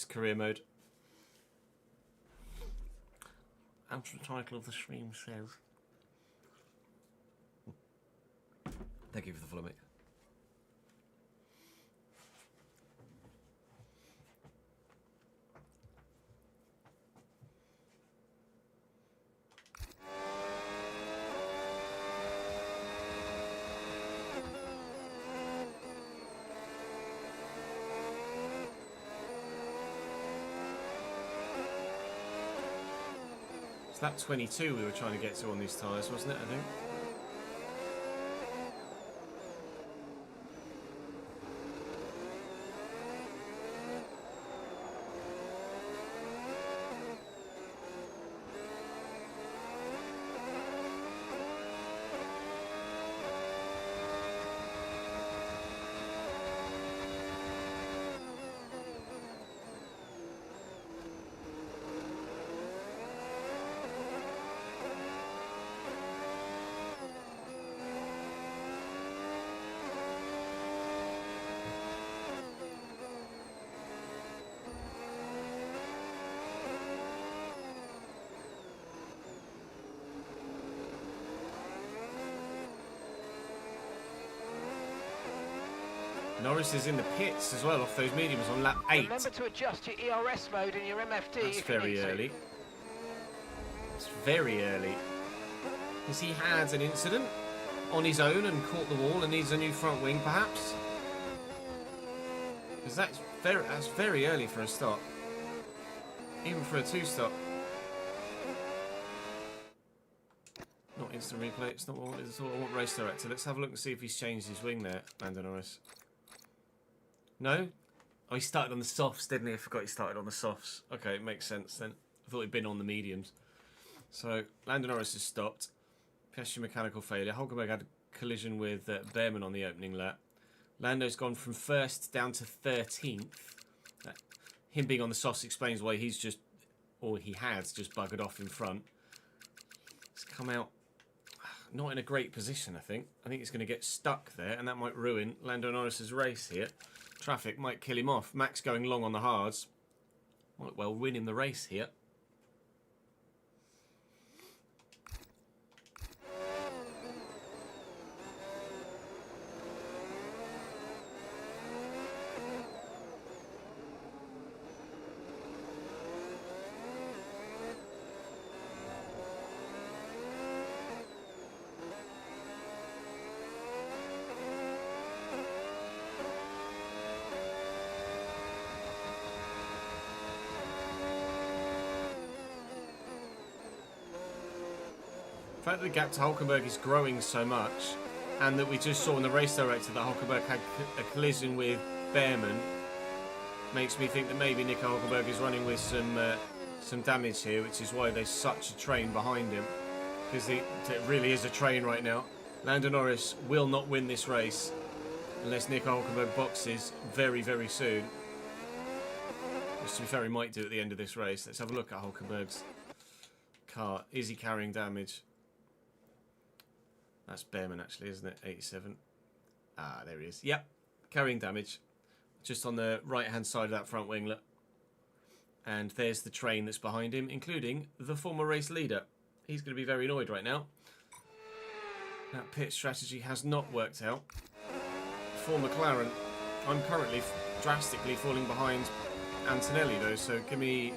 career mode. As the title of the stream says. Thank you for the follow, mate. It's lap 22 we were trying to get to on these tyres, wasn't it, I think? Norris is in the pits as well off those mediums on lap 8. Remember to adjust your ERS mode and your MFD. That's if you very need to. early. It's very early. Has he had an incident? on his own and caught the wall and needs a new front wing, perhaps? Because that's very early for a stop. Even for a 2-stop. Not instant replay, it's not what I wanted at all. I want race director. Let's have a look and see if he's changed his wing there, Lando Norris. No? Oh, he started on the softs, didn't he? I forgot he started on the softs. Okay, it makes sense then. I thought he'd been on the mediums. So, Lando Norris has stopped. Piastri mechanical failure. Hulkenberg had a collision with Behrman on the opening lap. Lando's gone from 1st down to 13th. Him being on the softs explains why he's just, or he has just buggered off in front. He's come out not in a great position, I think. I think he's going to get stuck there, and that might ruin Lando Norris's race here. Traffic might kill him off. Max going long on the hards might well win him the race here. The fact that the gap to Hulkenberg is growing so much, and that we just saw in the race director that Hulkenberg had a collision with Behrman, makes me think that maybe Nico Hulkenberg is running with some damage here, which is why there's such a train behind him, because it really is a train right now. Lando Norris will not win this race unless Nico Hulkenberg boxes very, very soon. Which, to be fair, he might do at the end of this race. Let's have a look at Hulkenberg's car. Is he carrying damage? That's Behrman, actually, isn't it? 87. Ah, there he is. Yep, carrying damage. Just on the right-hand side of that front wing, look. And there's the train that's behind him, including the former race leader. He's going to be very annoyed right now. That pit strategy has not worked out. For McLaren, I'm currently drastically falling behind Antonelli, though, so give me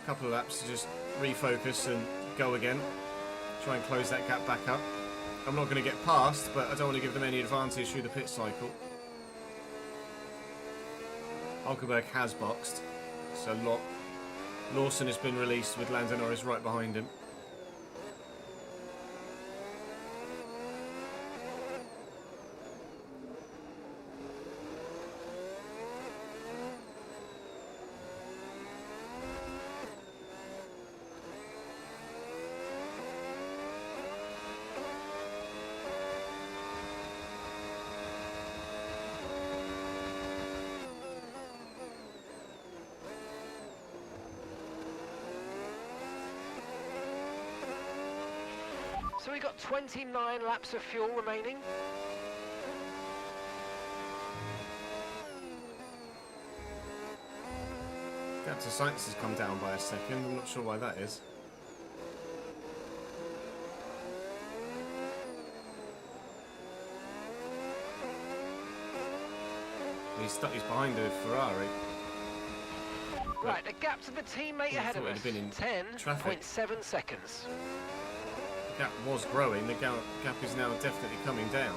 a couple of laps to just refocus and go again. Try and close that gap back up. I'm not going to get past, but I don't want to give them any advantage through the pit cycle. Hulkenberg has boxed, so Lawson has been released with Lando Norris right behind him. So we got 29 laps of fuel remaining. Gap to Sainz has come down by a second. I'm not sure why that is. He's behind a Ferrari. Right, a gap to the teammate ahead of us. 10.7 seconds. The gap was growing. The gap is now definitely coming down.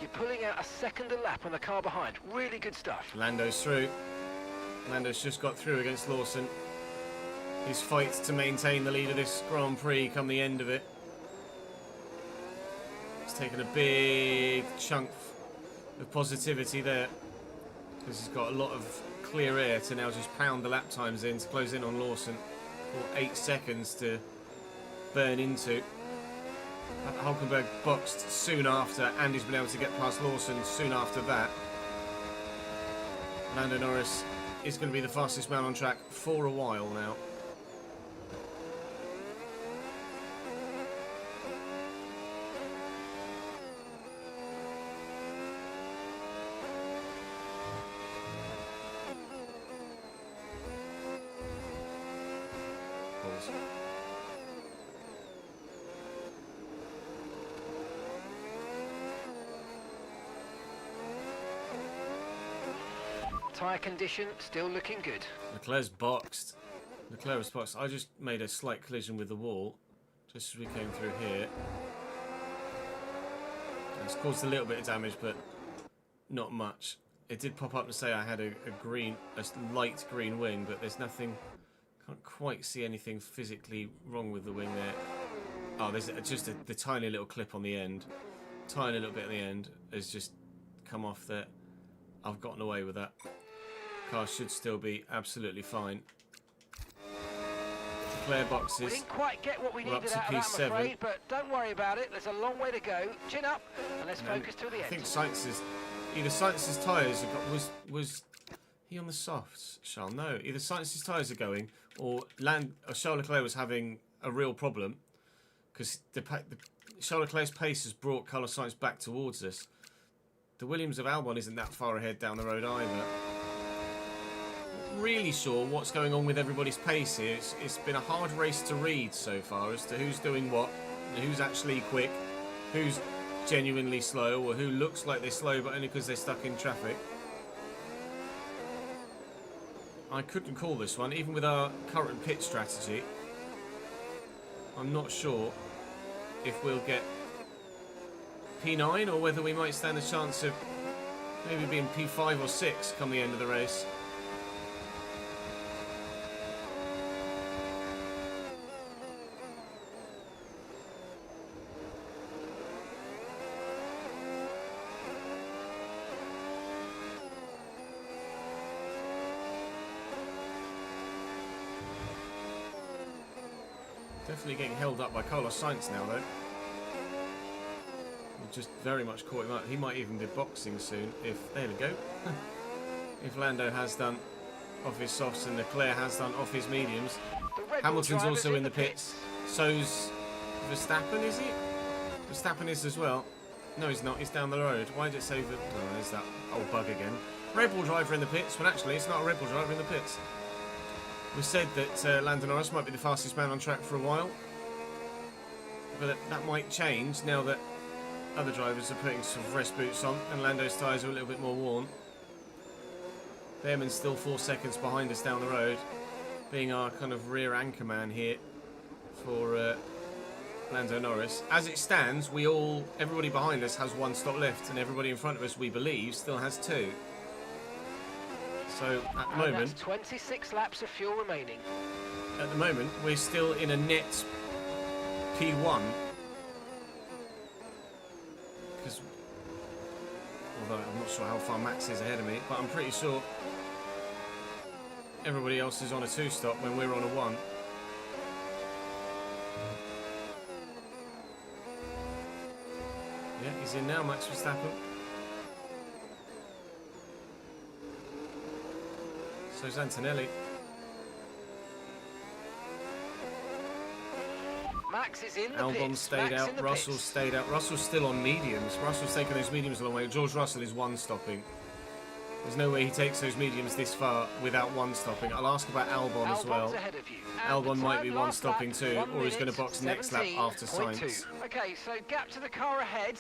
You're pulling out a second a lap on the car behind. Really good stuff. Lando's through. Lando's just got through against Lawson. His fight to maintain the lead of this Grand Prix come the end of it. He's taken a big chunk of positivity there, because he's got a lot of clear air to now just pound the lap times in to close in on Lawson. For 8 seconds to burn into. Hulkenberg boxed soon after, and he's been able to get past Lawson soon after that. Lando Norris is going to be the fastest man on track for a while now. Pause. Tyre condition still looking good. Leclerc's boxed. Leclerc was boxed. I just made a slight collision with the wall just as we came through here. It's caused a little bit of damage, but not much. It did pop up to say I had a light green wing, but there's nothing. Can't quite see anything physically wrong with the wing there. Oh, there's just the tiny little clip on the end. Tiny little bit at the end has just come off there. I've gotten away with that. Car should still be absolutely fine. Flare boxes. We didn't quite get what we We're up needed to out of that, P7. I'm afraid, but don't worry about it. There's a long way to go. Chin up, and let's focus till the I end. think either Sainz's tyres was he on the softs, Charles? No, either Sainz's tyres are going, or Charles Leclerc was having a real problem because Charles Leclerc's pace has brought Carlos Sainz back towards us. The Williams of Albon isn't that far ahead down the road either. Not really sure what's going on with everybody's pace here. It's been a hard race to read so far as to who's doing what, and who's actually quick, who's genuinely slow, or who looks like they're slow but only because they're stuck in traffic. I couldn't call this one, even with our current pit strategy. I'm not sure if we'll get P9 or whether we might stand a chance of maybe being P5 or 6 come the end of the race. Definitely getting held up by Carlos Sainz now, though. We've just very much caught him up. He might even be boxing soon if... There we go. If Lando has done off his softs and Leclerc has done off his mediums. Hamilton's also in the pits. So's Verstappen, is he? Verstappen is as well. No, he's not. He's down the road. Why did it say that? Oh, there's that old bug again. Red Bull driver in the pits. Well, actually, it's not a Red Bull driver in the pits. We said that Lando Norris might be the fastest man on track for a while, but that might change now that other drivers are putting some fresh boots on and Lando's tyres are a little bit more worn. Behrman's still 4 seconds behind us down the road, being our kind of rear anchor man here for Lando Norris. As it stands, everybody behind us has 1 stop left, and everybody in front of us, we believe, still has 2. So at the moment, that's 26 laps of fuel remaining. At the moment, we're still in a net P1. Because, although I'm not sure how far Max is ahead of me, but I'm pretty sure everybody else is on a 2-stop when we're on a 1. Yeah, he's in now, Max Verstappen. So's Antonelli. Max is in the Albon pits. stayed Max out, Russell stayed out. Russell's still on mediums. Russell's taking those mediums a long way. George Russell is 1-stopping. There's no way he takes those mediums this far without 1-stopping. I'll ask about Albon as well. Ahead of you. Albon might be 1-stopping too, or he's going to box next lap after 17.2. Sainz. Okay, so gap to the car ahead,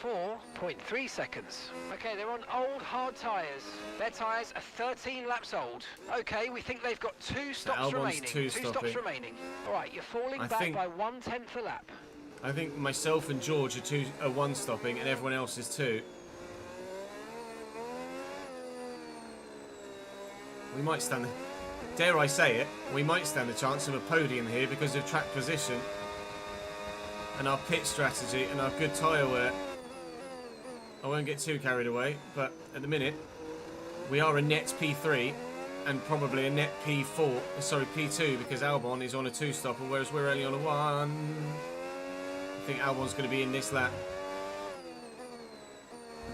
4.3 seconds. Okay, they're on old hard tyres. Their tyres are 13 laps old. Okay, we think they've got 2 stops remaining. 2 stops remaining. All right, you're falling back by 1/10 a lap. I think myself and George are 1-stopping, and everyone else is 2. We might stand, dare I say it, we might stand a chance of a podium here because of track position and our pit strategy and our good tyre wear. I won't get too carried away, but at the minute we are a net P3 and probably a net P4, sorry, P2, because Albon is on a 2-stop, whereas we're only on a 1. I think Albon's going to be in this lap.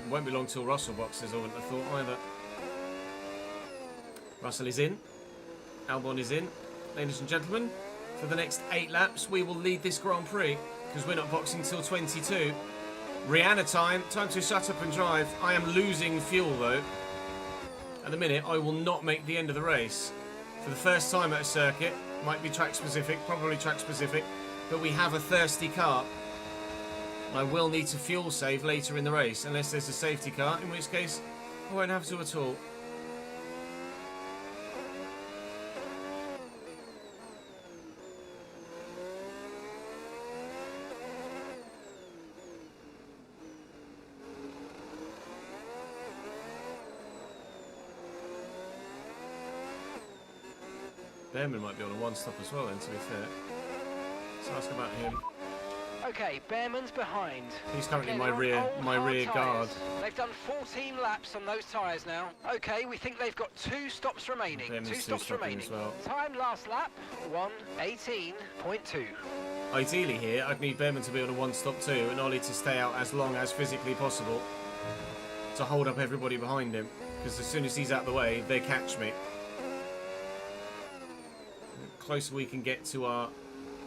It won't be long till Russell boxes, I wouldn't have thought either. Russell is in. Albon is in. Ladies and gentlemen, for the next 8 laps, we will lead this Grand Prix because we're not boxing till 22. Rihanna time. Time to shut up and drive. I am losing fuel, though. At the minute, I will not make the end of the race. For the first time at a circuit, might be track-specific, probably track-specific, but we have a thirsty car. I will need to fuel save later in the race, unless there's a safety car, in which case I won't have to at all. Behrman might be on a one-stop as well then, to be fair. Let's ask about him. Okay, Behrman's behind. He's currently Okay, my they're on old rear hard guard. tyres. They've done 14 laps on those tyres now. Okay, we think they've got 2 stops remaining. Behrman's 2 stops remaining. as well. Time last lap, 1:18.2. Ideally here, I'd need Behrman to be on a one-stop too, and Ollie to stay out as long as physically possible to hold up everybody behind him. Because as soon as he's out of the way, they catch me. The closer we can get to our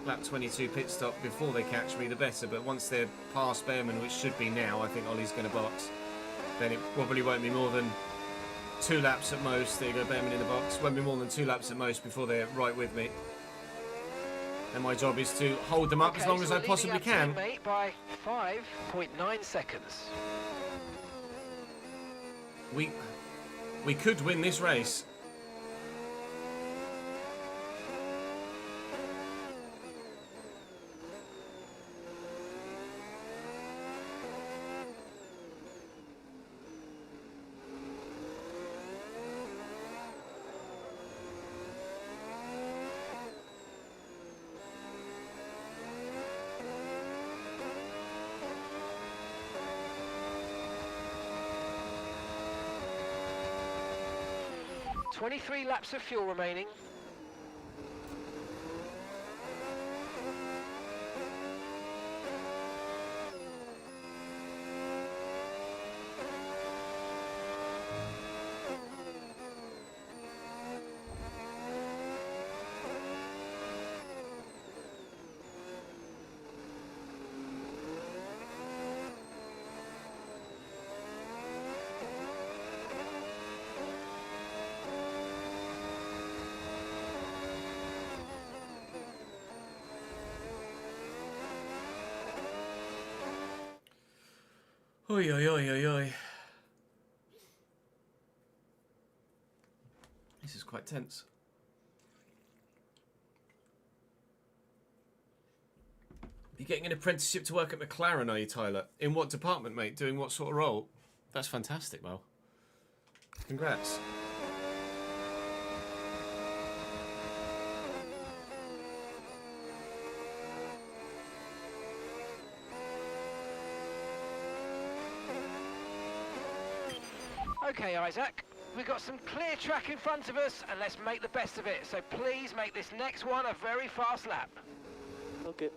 lap 22 pit stop before they catch me, the better. But once they're past Behrman, which should be now, I think Ollie's going to box. Then it probably won't be more than 2 laps at most. There you go, Behrman in the box. Won't be more than 2 laps at most before they're right with me. And my job is to hold them up as long as I possibly can. Mate, by 5.9 seconds. We could win this race. Twenty-three laps of fuel remaining. Oi, oi, oi, oi, oi. This is quite tense. You're getting an apprenticeship to work at McLaren, are you, Tyler? In what department, mate? Doing what sort of role? That's fantastic, Mel. Congrats. Okay, Isaac, we've got some clear track in front of us, and let's make the best of it. So please make this next one a very fast lap. Okay.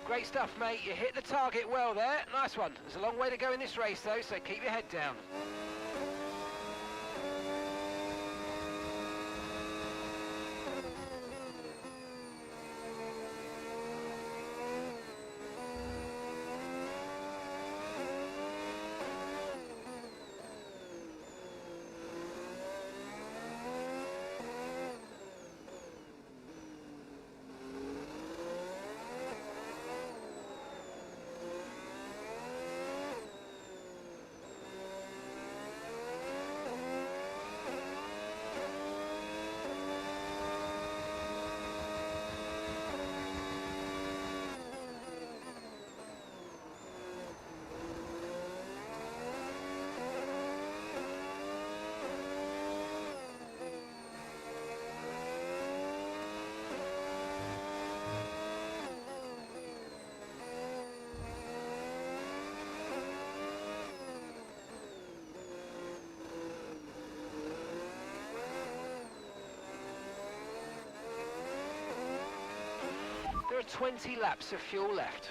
Great stuff, mate. You hit the target well there. Nice one. There's a long way to go in this race, though, so keep your head down. There are 20 laps of fuel left.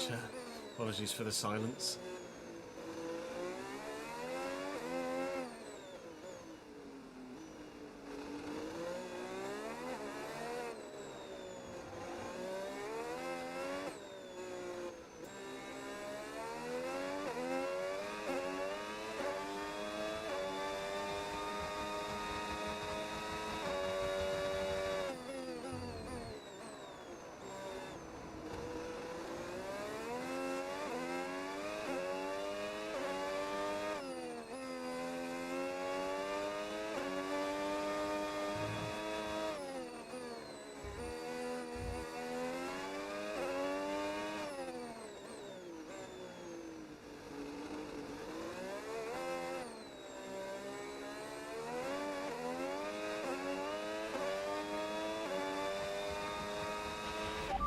Hadjar. Apologies for the silence.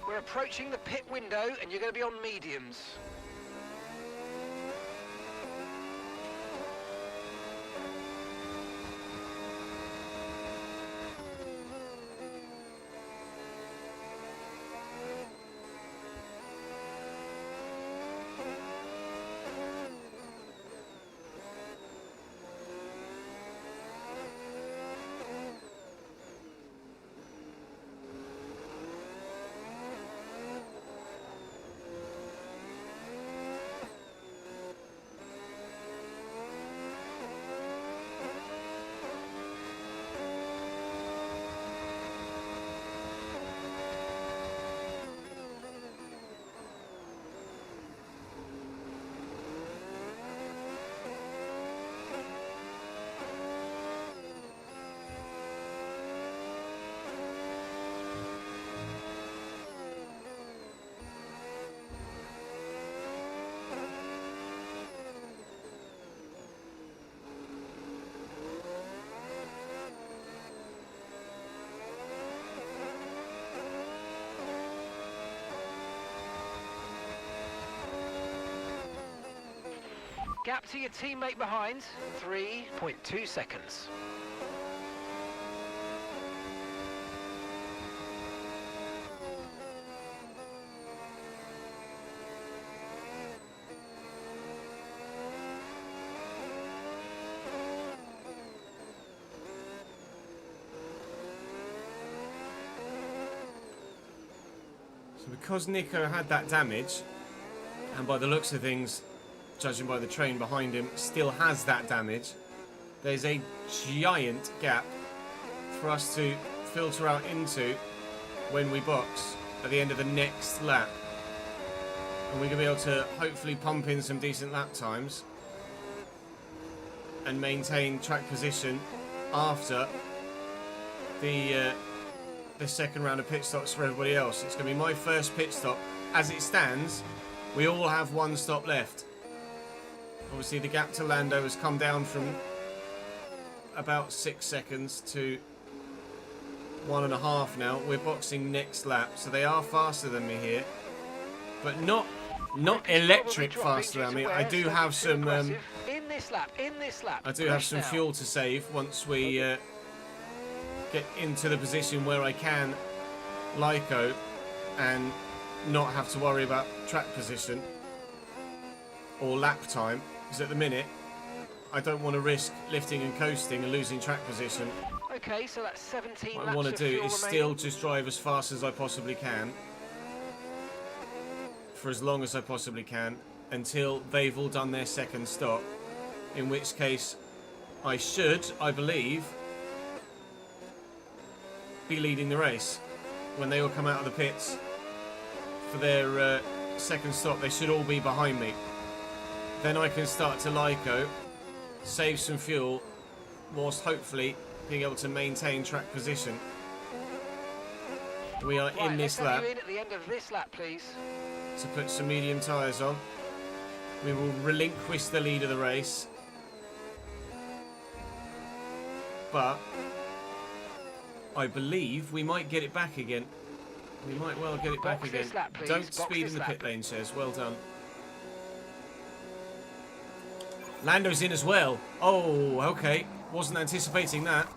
We're approaching the pit window and you're going to be on mediums. Gap to your teammate behind, 3.2 seconds. So because Nico had that damage, and by the looks of things, judging by the train behind him, still has that damage, there's a giant gap for us to filter out into when we box at the end of the next lap. And we're going to be able to hopefully pump in some decent lap times and maintain track position after the second round of pit stops for everybody else. It's going to be my first pit stop. As it stands, we all have one stop left. Obviously, the gap to Lando has come down from about 6 seconds to 1.5 now. We're boxing next lap, so they are faster than me here, but not electric faster than me. I do have some in this lap. I do have some fuel to save once we get into the position where I can Lyco and not have to worry about track position or lap time. Because at the minute, I don't want to risk lifting and coasting and losing track position. Okay, so that's 17 What laps I want to of do fuel is remaining. still just drive as fast as I possibly can, for as long as I possibly can, until they've all done their second stop. In which case, I should, I believe, be leading the race. When they all come out of the pits for their second stop, they should all be behind me. Then I can start to Lyco, save some fuel, whilst hopefully being able to maintain track position. We are Right, in this let's have lap you in at the end of this lap, please. to put some medium tyres on. We will relinquish the lead of the race. But I believe we might get it back again. We might well get it back Box again. this lap, please. Don't Box speed this in the lap. pit lane, Chez. Well done. Lando's in as well. Oh, okay. Wasn't anticipating that.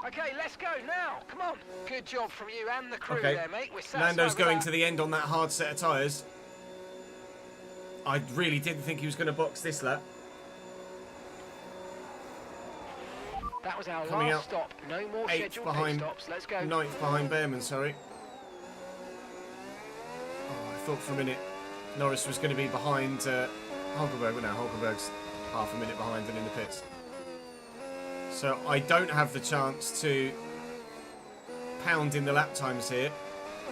Okay, Okay, let's go now. Come on. Good job from you and the crew Okay. there, mate. We're satisfied Lando's with going that. to the end on that hard set of tyres. I really didn't think he was going to box this lap. That was our Coming last out stop. No more 8th scheduled pit behind, stops. Let's go. 9th behind Behrman, sorry. Oh, I thought for a minute Norris was going to be behind Hulkenberg, but no, Hulkenberg's half a minute behind and in the pits. So I don't have the chance to pound in the lap times here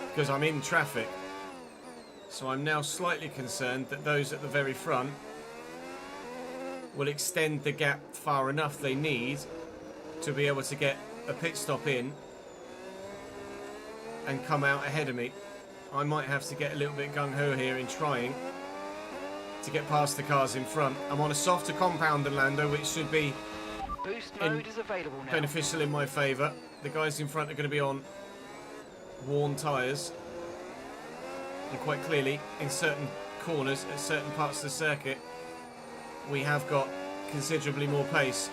because I'm in traffic. So I'm now slightly concerned that those at the very front will extend the gap far enough they need to be able to get a pit stop in and come out ahead of me. I might have to get a little bit gung-ho here in trying to get past the cars in front. I'm on a softer compound than Lando, which should be Boost mode is available now. beneficial in my favour. The guys in front are going to be on worn tyres. And quite clearly, in certain corners, at certain parts of the circuit, we have got considerably more pace.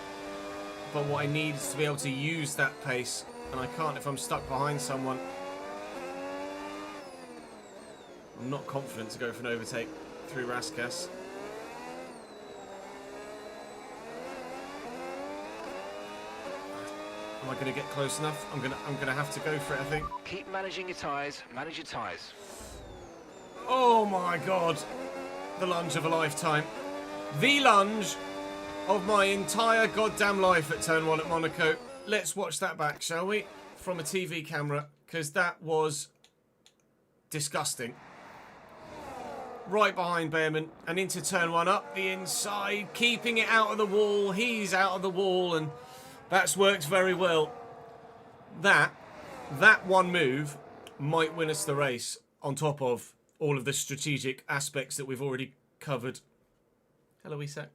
But what I need is to be able to use that pace, and I can't if I'm stuck behind someone. I'm not confident to go for an overtake through Raskas. Am I going to get close enough? I'm gonna have to go for it, I think. Keep managing your tyres. Manage your tyres. Oh my god. The lunge of a lifetime. The lunge of my entire goddamn life at Turn 1 at Monaco. Let's watch that back, shall we? From a TV camera, because that was disgusting. Right behind Behrman and into Turn 1 up the inside, keeping it out of the wall. He's out of the wall, and that's worked very well. That one move might win us the race, on top of all of the strategic aspects that we've already covered. Hello, Isak.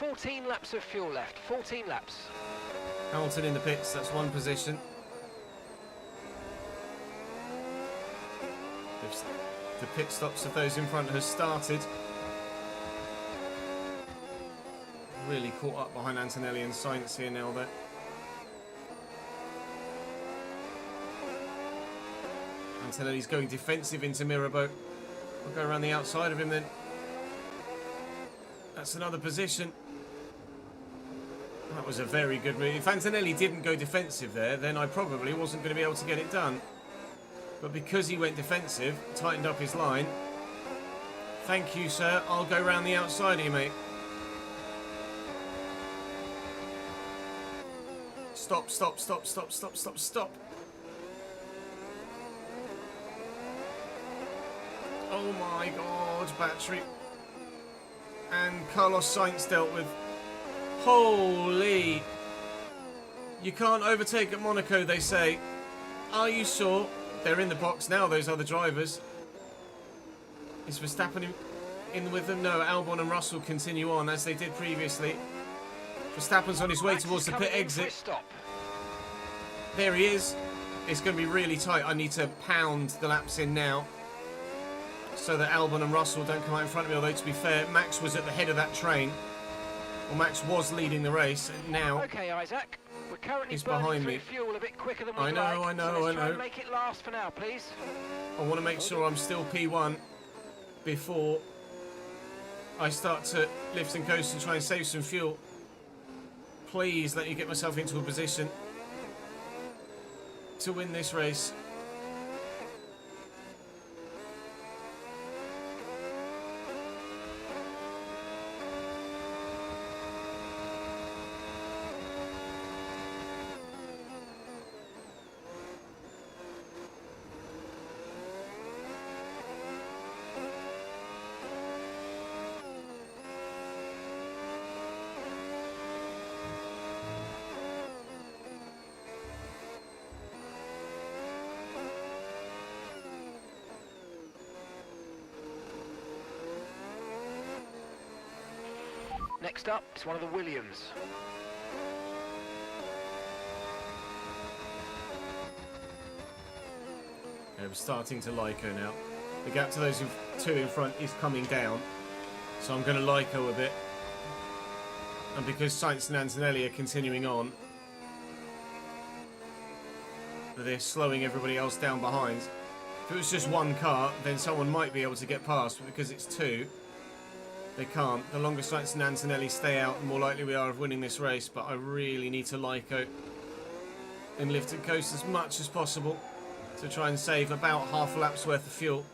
$14 laps of fuel left. 14 laps. Hamilton in the pits, that's one position. The pit stops of those in front has started. Really caught up behind Antonelli and Sainz here now though. Antonelli's going defensive into Mirabeau. We'll go around the outside of him then. That's another position. That was a very good move. If Antonelli didn't go defensive there, then I probably wasn't going to be able to get it done. But because he went defensive, tightened up his line. Thank you, sir. I'll go round the outside of you, mate. Stop, stop, stop, stop, stop, stop, stop. Oh my god, battery. And Carlos Sainz dealt with. Holy. You can't overtake at Monaco, they say. Are you sure? They're in the box now, those other drivers. Is Verstappen in with them? No, Albon and Russell continue on as they did previously. Verstappen's on his way towards the pit exit. There he is. It's going to be really tight. I need to pound the laps in now so that Albon and Russell don't come out in front of me. Although, to be fair, Max was at the head of that train. Well, Max was leading the race, and now Okay, Isaac. We're currently he's burning behind through me. fuel a bit quicker than we'd I know, like. I know, so let's I try know. and make it last for now, please. I want to make sure I'm still P1 before I start to lift and coast and try and save some fuel. Please let me get myself into a position to win this race. Next up is one of the Williams. Yeah, we're starting to like her now. The gap to those two in front is coming down, so I'm going to like her a bit. And because Sainz and Antonelli are continuing on, they're slowing everybody else down behind. If it was just one car, then someone might be able to get past, but because it's two, they can't. The longer Sainz and Antonelli stay out, the more likely we are of winning this race, but I really need to Lyco and lift and coast as much as possible to try and save about half a lap's worth of fuel.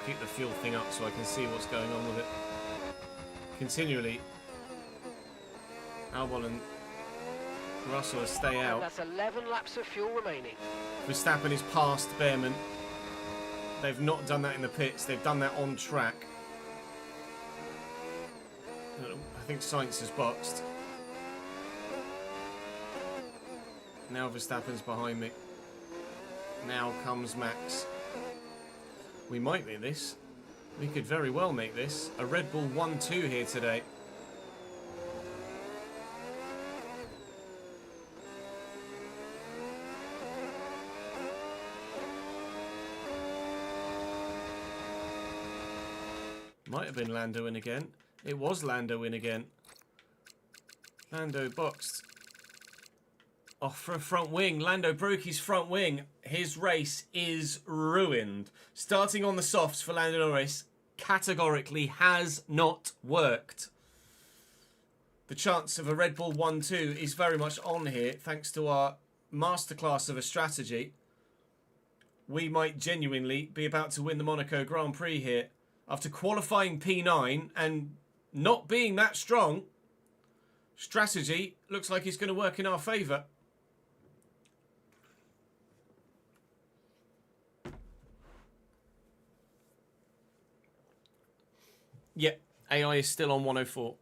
Keep the fuel thing up so I can see what's going on with it. Continually, Albon and Russell stay And out. that's 11 laps of fuel remaining. Verstappen is past Behrman. They've not done that in the pits, they've done that on track. I think Sainz has boxed. Now Verstappen's behind me. Now comes Max. We might make this. We could very well make this. A Red Bull 1-2 here today. Might have been Lando in again. It was Lando in again. Lando boxed. Off for a front wing. Lando broke his front wing. His race is ruined. Starting on the softs for Lando Norris categorically has not worked. The chance of a Red Bull 1-2 is very much on here thanks to our masterclass of a strategy. We might genuinely be about to win the Monaco Grand Prix here. After qualifying P9 and not being that strong, strategy looks like it's going to work in our favour. Yep, AI is still on 104.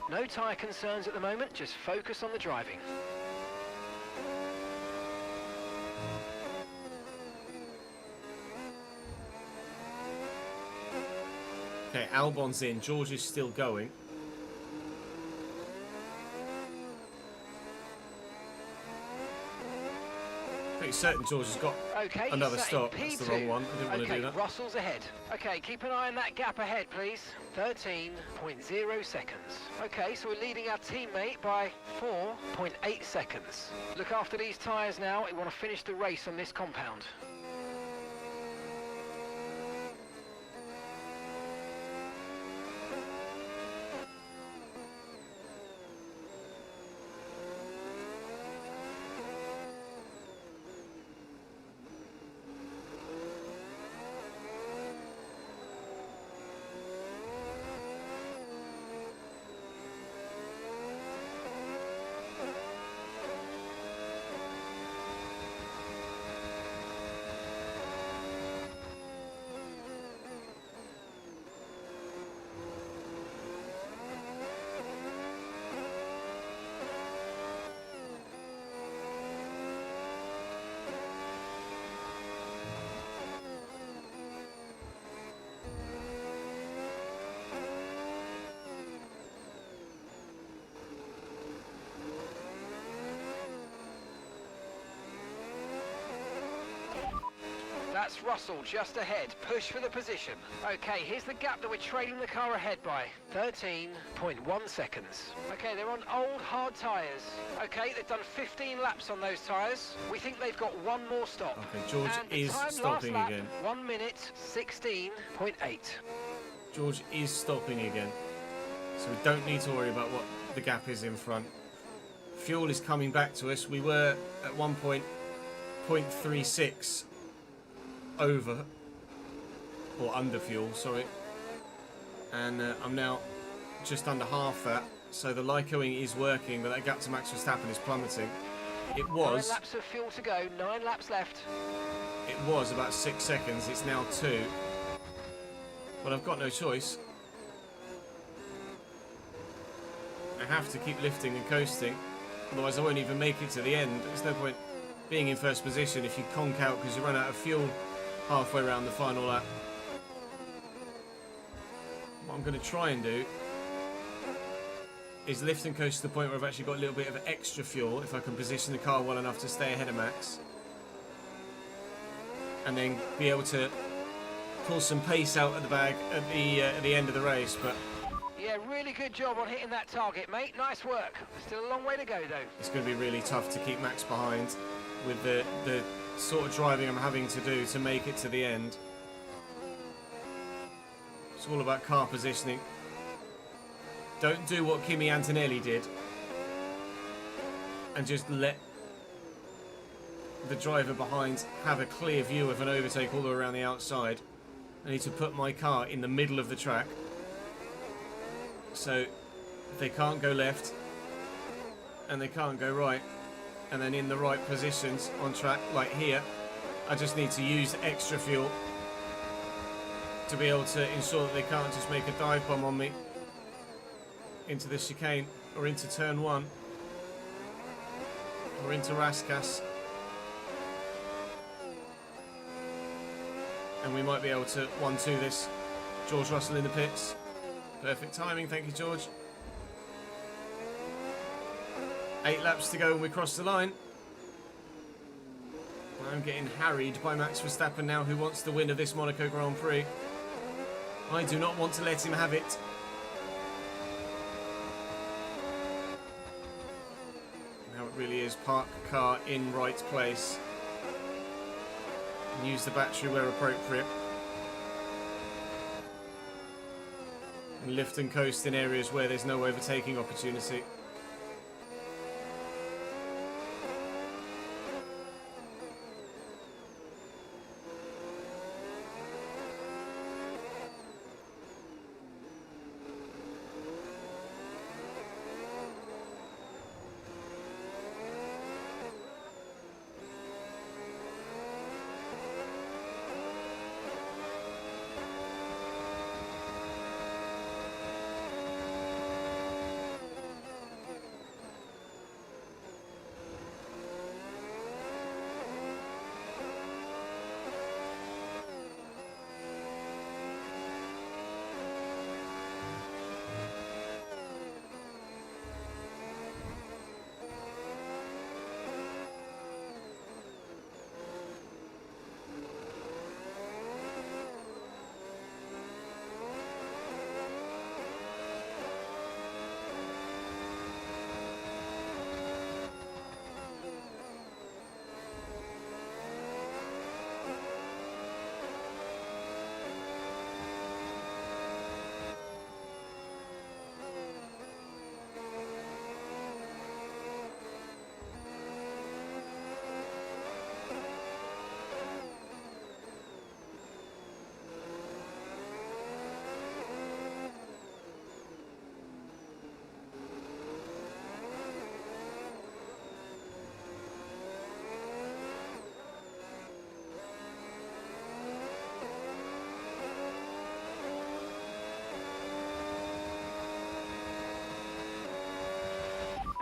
No tyre concerns at the moment, just focus on the driving. Okay, Albon's in. George is still going. Pretty certain George has got another stop. That's the wrong one. I didn't want to do that. Russell's ahead. Okay, keep an eye on that gap ahead, please. 13.0 seconds. Okay, so we're leading our teammate by 4.8 seconds. Look after these tyres now. We want to finish the race on this compound. That's Russell just ahead. Push for the position. Okay, here's the gap that we're trailing the car ahead by. 13.1 seconds. Okay, they're on old hard tyres. Okay, they've done 15 laps on those tyres. We think they've got one more stop. Okay, George and the is time stopping last lap, again. 1 minute 16.8. George is stopping again. So we don't need to worry about what the gap is in front. Fuel is coming back to us. We were at 1.36 over, or under fuel, sorry. And I'm now just under half that. So the Lycoing is working, but that gap to Max Verstappen is plummeting. It was 9 laps of fuel to go, 9 laps left. It was about 6 seconds. It's now 2. But I've got no choice. I have to keep lifting and coasting, otherwise I won't even make it to the end. There's no point being in first position if you conk out because you run out of fuel halfway around the final lap. What I'm going to try and do is lift and coast to the point where I've actually got a little bit of extra fuel if I can position the car well enough to stay ahead of Max, and then be able to pull some pace out of the bag at the end of the race. But Yeah, really good job on hitting that target, mate. Nice work. Still a long way to go, though. it's going to be really tough to keep Max behind with the sort of driving I'm having to do to make it to the end. It's all about car positioning. Don't do what Kimi Antonelli did and just let the driver behind have a clear view of an overtake all the way around the outside. I need to put my car in the middle of the track, so they can't go left and they can't go right, and then in the right positions on track, like here, I just need to use extra fuel to be able to ensure that they can't just make a dive bomb on me into the chicane or into turn 1 or into Raskas. And we might be able to 1-2 this. George Russell in the pits. Perfect timing, thank you, George. 8 laps to go and we cross the line. I'm getting harried by Max Verstappen now, who wants the win of this Monaco Grand Prix. I do not want to let him have it. Now it really is park car in right place. And use the battery where appropriate. And lift and coast in areas where there's no overtaking opportunity.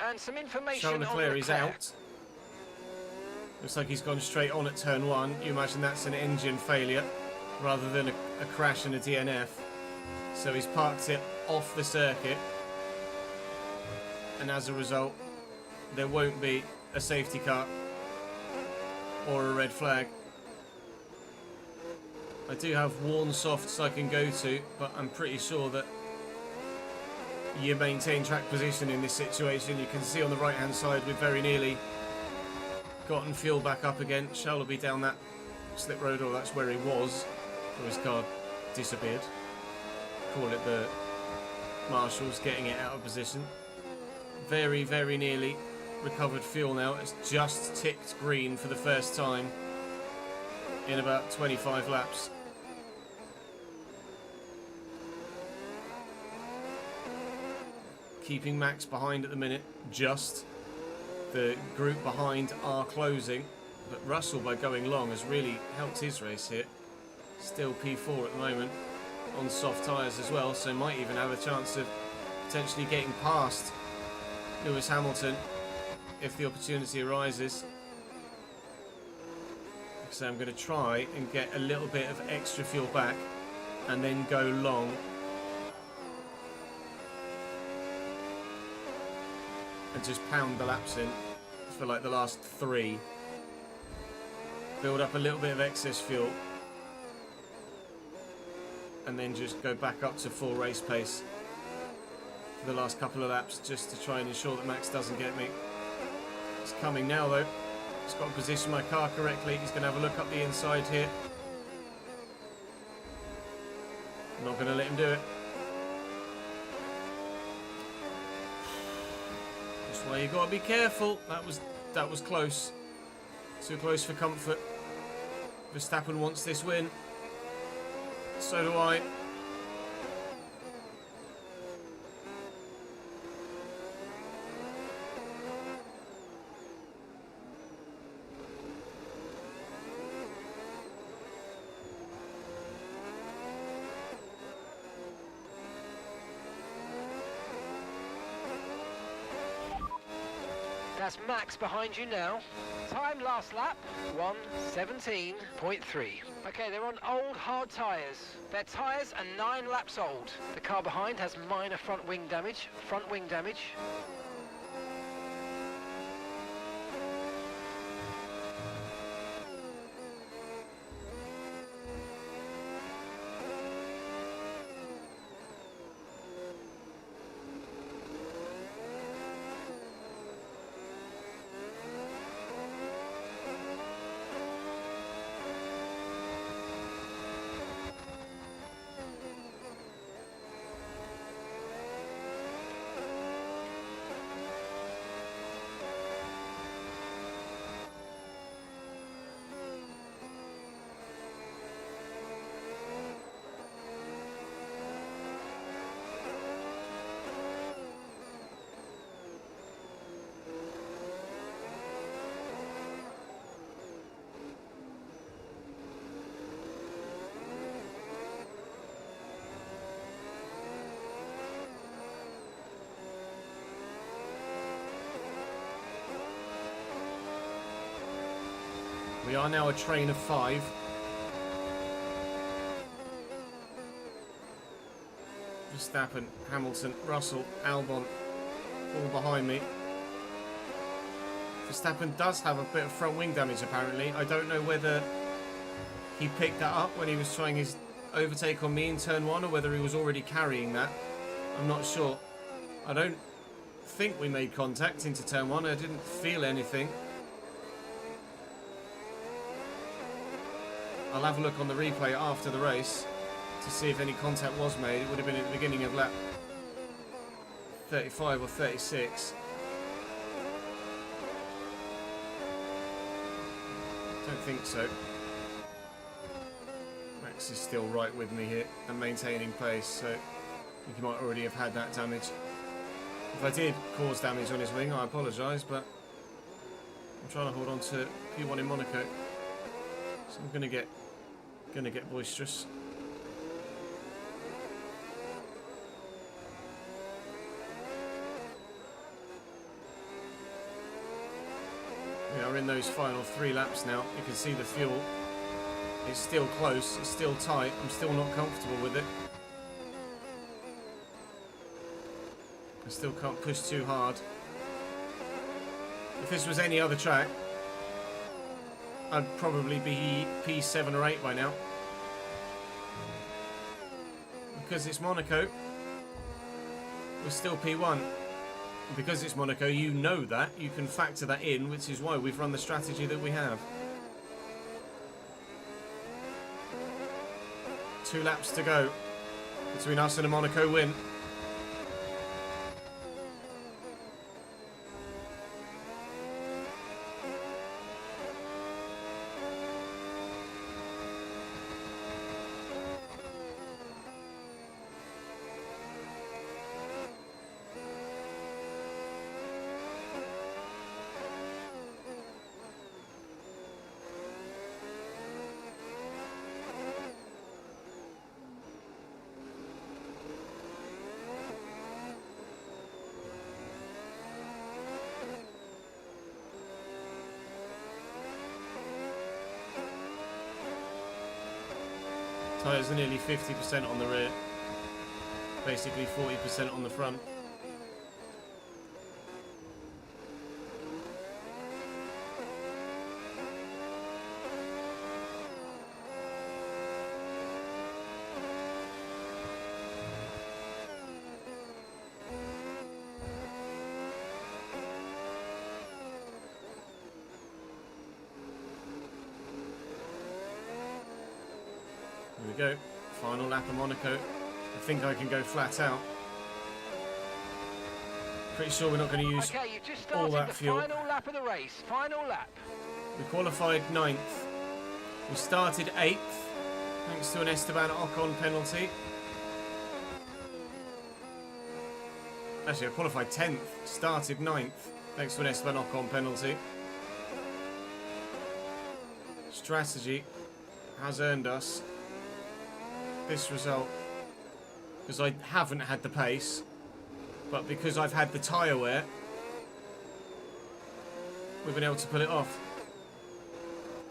And some information Charles Leclerc on is out. Looks like he's gone straight on at turn 1. You imagine that's an engine failure rather than a crash and a DNF. So he's parked it off the circuit, and as a result there won't be a safety car or a red flag. I do have worn softs I can go to, but I'm pretty sure that you maintain track position in this situation. You can see on the right hand side we've very nearly gotten fuel back up again. Shall be down that slip road, or that's where he was, or his car disappeared. Call it the marshals getting it out of position. Very, very nearly recovered fuel now. It's just ticked green for the first time in about 25 laps. Keeping Max behind at the minute, just. The group behind are closing, but Russell, by going long, has really helped his race here. Still P4 at the moment, on soft tyres as well, so might even have a chance of potentially getting past Lewis Hamilton if the opportunity arises. So I'm going to try and get a little bit of extra fuel back and then go long. And just pound the laps in for like the last 3. Build up a little bit of excess fuel. And then just go back up to full race pace for the last couple of laps, just to try and ensure that Max doesn't get me. It's coming now though. He's got to position my car correctly. He's going to have a look up the inside here. I'm not going to let him do it. That's why you got to be careful. That was close. Too close for comfort. Verstappen wants this win. So do I. That's Max behind you now. Time last lap, 1:17.3. Okay, they're on old hard tyres. Their tyres are 9 laps old. The car behind has minor front wing damage. We are now a train of 5. Verstappen, Hamilton, Russell, Albon, all behind me. Verstappen does have a bit of front wing damage apparently. I don't know whether he picked that up when he was trying his overtake on me in turn 1 or whether he was already carrying that. I'm not sure. I don't think we made contact into turn 1. I didn't feel anything. I'll have a look on the replay after the race to see if any contact was made. It would have been at the beginning of lap 35 or 36. Don't think so. Max is still right with me here and maintaining pace, so I think he might already have had that damage. If I did cause damage on his wing, I apologise, but I'm trying to hold on to P1 in Monaco, so I'm gonna get boisterous. We are in those final 3 laps now. You can see the fuel. It's still close, it's still tight. I'm still not comfortable with it. I still can't push too hard. If this was any other track, I'd probably be P7 or 8 by now. because it's Monaco, we're still P1. Because it's Monaco, you know that. You can factor that in, which is why we've run the strategy that we have. 2 laps to go between us and a Monaco win. Tyres are nearly 50% on the rear, basically 40% on the front. Here we go, final lap of Monaco. I think I can go flat out. Pretty sure we're not going to use Okay, you've just all started that the fuel. final lap of the race. Final lap. We qualified 9th. We started 8th, thanks to an Esteban Ocon penalty. Actually, I qualified 10th, started 9th, thanks to an Esteban Ocon penalty. Strategy has earned us this result, because I haven't had the pace, but because I've had the tyre wear, we've been able to pull it off.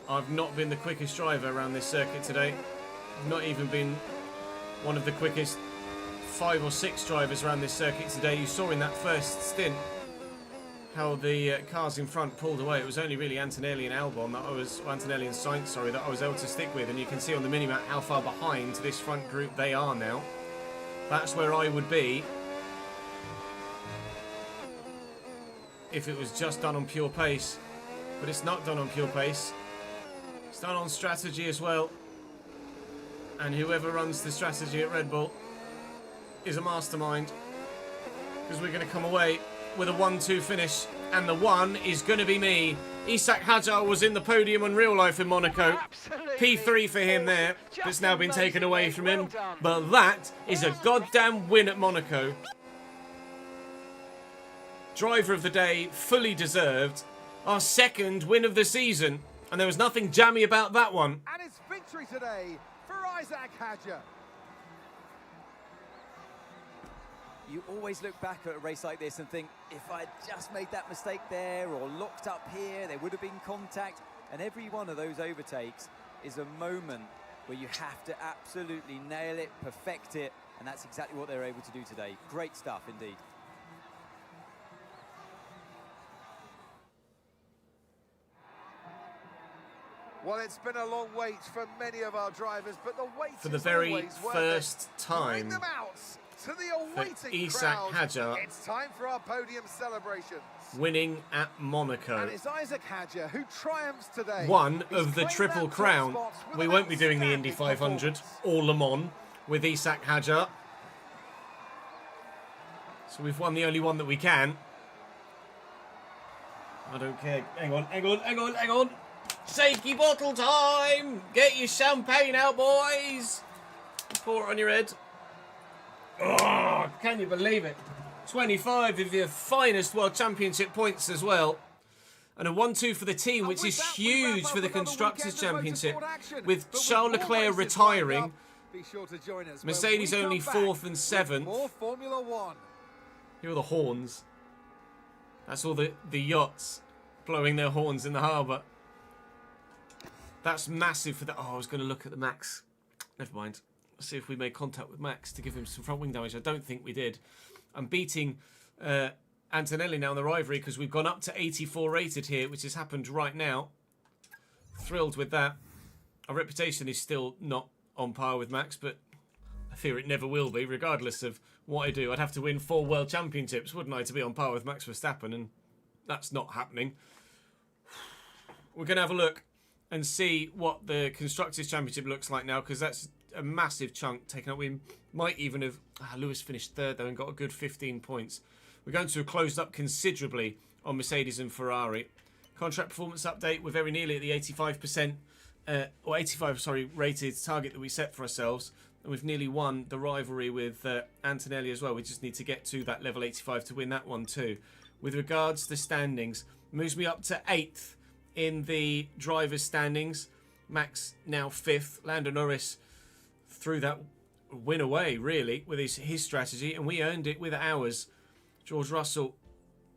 I've not been the quickest driver around this circuit today. I've not even been one of the quickest 5 or 6 drivers around this circuit today. You saw in that first stint how the cars in front pulled away. It was only really Antonelli and Albon that I was, Antonelli and Sainz, sorry, that I was able to stick with. And you can see on the minimap how far behind this front group they are now. That's where I would be if it was just done on pure pace. But it's not done on pure pace. It's done on strategy as well. And whoever runs the strategy at Red Bull is a mastermind. Because we're going to come away with a 1-2 finish, and the 1 is going to be me. Isak Hadjar was in the podium in real life in Monaco. Absolutely. P3 for him there. That's now been taken away from him. Well done. But that is a goddamn win at Monaco. Driver of the day, fully deserved. Our 2nd win of the season. And there was nothing jammy about that one. And it's victory today for Isak Hadjar. You always look back at a race like this and think, if I'd just made that mistake there or locked up here, there would have been contact. And every one of those overtakes is a moment where you have to absolutely nail it, perfect it, and that's exactly what they're able to do today. Great stuff indeed. Well, it's been a long wait for many of our drivers, but the wait For the is very always worth first it. time Bring them out to the awaiting Isak crowd. Hadjar It's time for our podium celebrations. winning at Monaco. And it's Isak Hadjar who triumphs today. One He's of the claimed Triple that top Crown. spot with We an won't be doing the Indy outstanding 500 performance. or Le Mans with Isak Hadjar. So we've won the only one that we can. I don't care. Hang on, hang on, hang on, hang on. Shaky bottle time! Get your champagne out, boys! Pour it on your head. Oh, can you believe it? 25 of your finest World Championship points as well. And a 1-2 for the team, And which with is that, we wrap huge up for the another Constructors' weekend of Championship. motorsport action. With But Charles more Leclerc races retiring, lined up, be sure to join us when Mercedes we come only back 4th and with 7th. More Formula One. Here are the horns. That's all the yachts blowing their horns in the harbour. That's massive for that. Oh, I was going to look at the Max. Never mind. Let's see if we made contact with Max to give him some front wing damage. I don't think we did. I'm beating Antonelli now in the rivalry because we've gone up to 84 rated here, which has happened right now. Thrilled with that. Our reputation is still not on par with Max, but I fear it never will be, regardless of what I do. I'd have to win 4 World Championships, wouldn't I, to be on par with Max Verstappen, and that's not happening. We're going to have a look and see what the Constructors' Championship looks like now, because that's a massive chunk taken up. We might even have... Lewis finished third, though, and got a good 15 points. We're going to have closed up considerably on Mercedes and Ferrari. Contract performance update. We're very nearly at the 85%, or 85, sorry, rated target that we set for ourselves. And we've nearly won the rivalry with Antonelli as well. We just need to get to that level 85 to win that one too. With regards to the standings, moves me up to 8th in the drivers' standings. Max now 5th. Lando Norris threw that win away, really, with his strategy, and we earned it with ours. George Russell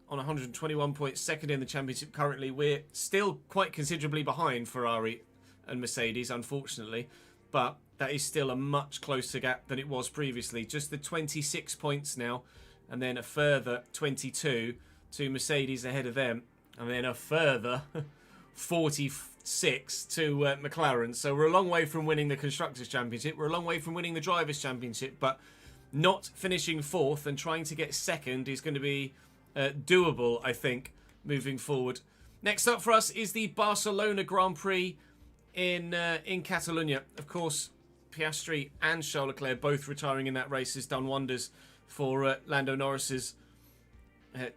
on 121 points, 2nd in the championship currently. We're still quite considerably behind Ferrari and Mercedes, unfortunately, but that is still a much closer gap than it was previously. Just the 26 points now, and then a further 22 to Mercedes ahead of them, and then a further 46 to McLaren. So we're a long way from winning the Constructors' Championship. We're a long way from winning the Drivers' Championship, but not finishing 4th and trying to get 2nd is going to be doable, I think, moving forward. Next up for us is the Barcelona Grand Prix in Catalonia. Of course, Piastri and Charles Leclerc both retiring in that race has done wonders for Lando Norris's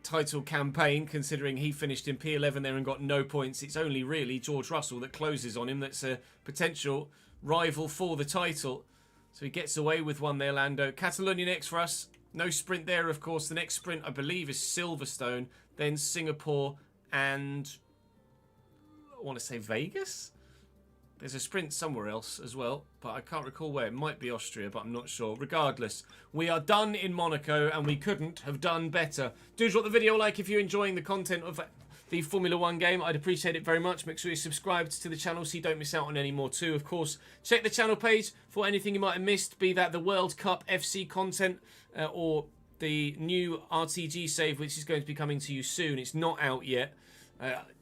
title campaign, considering he finished in P11 there and got no points. It's only really George Russell that closes on him. That's a potential rival for the title. So he gets away with one there, Lando. Catalonia next for us. No sprint there, of course. The next sprint, I believe, is Silverstone, then Singapore, and I want to say Vegas? There's a sprint somewhere else as well, but I can't recall where. It might be Austria, but I'm not sure. Regardless, we are done in Monaco, and we couldn't have done better. Do drop the video a like if you're enjoying the content of the Formula 1 game. I'd appreciate it very much. Make sure you're subscribed to the channel so you don't miss out on any more too. Of course, check the channel page for anything you might have missed, be that the World Cup FC content or the new RTG save, which is going to be coming to you soon. It's not out yet.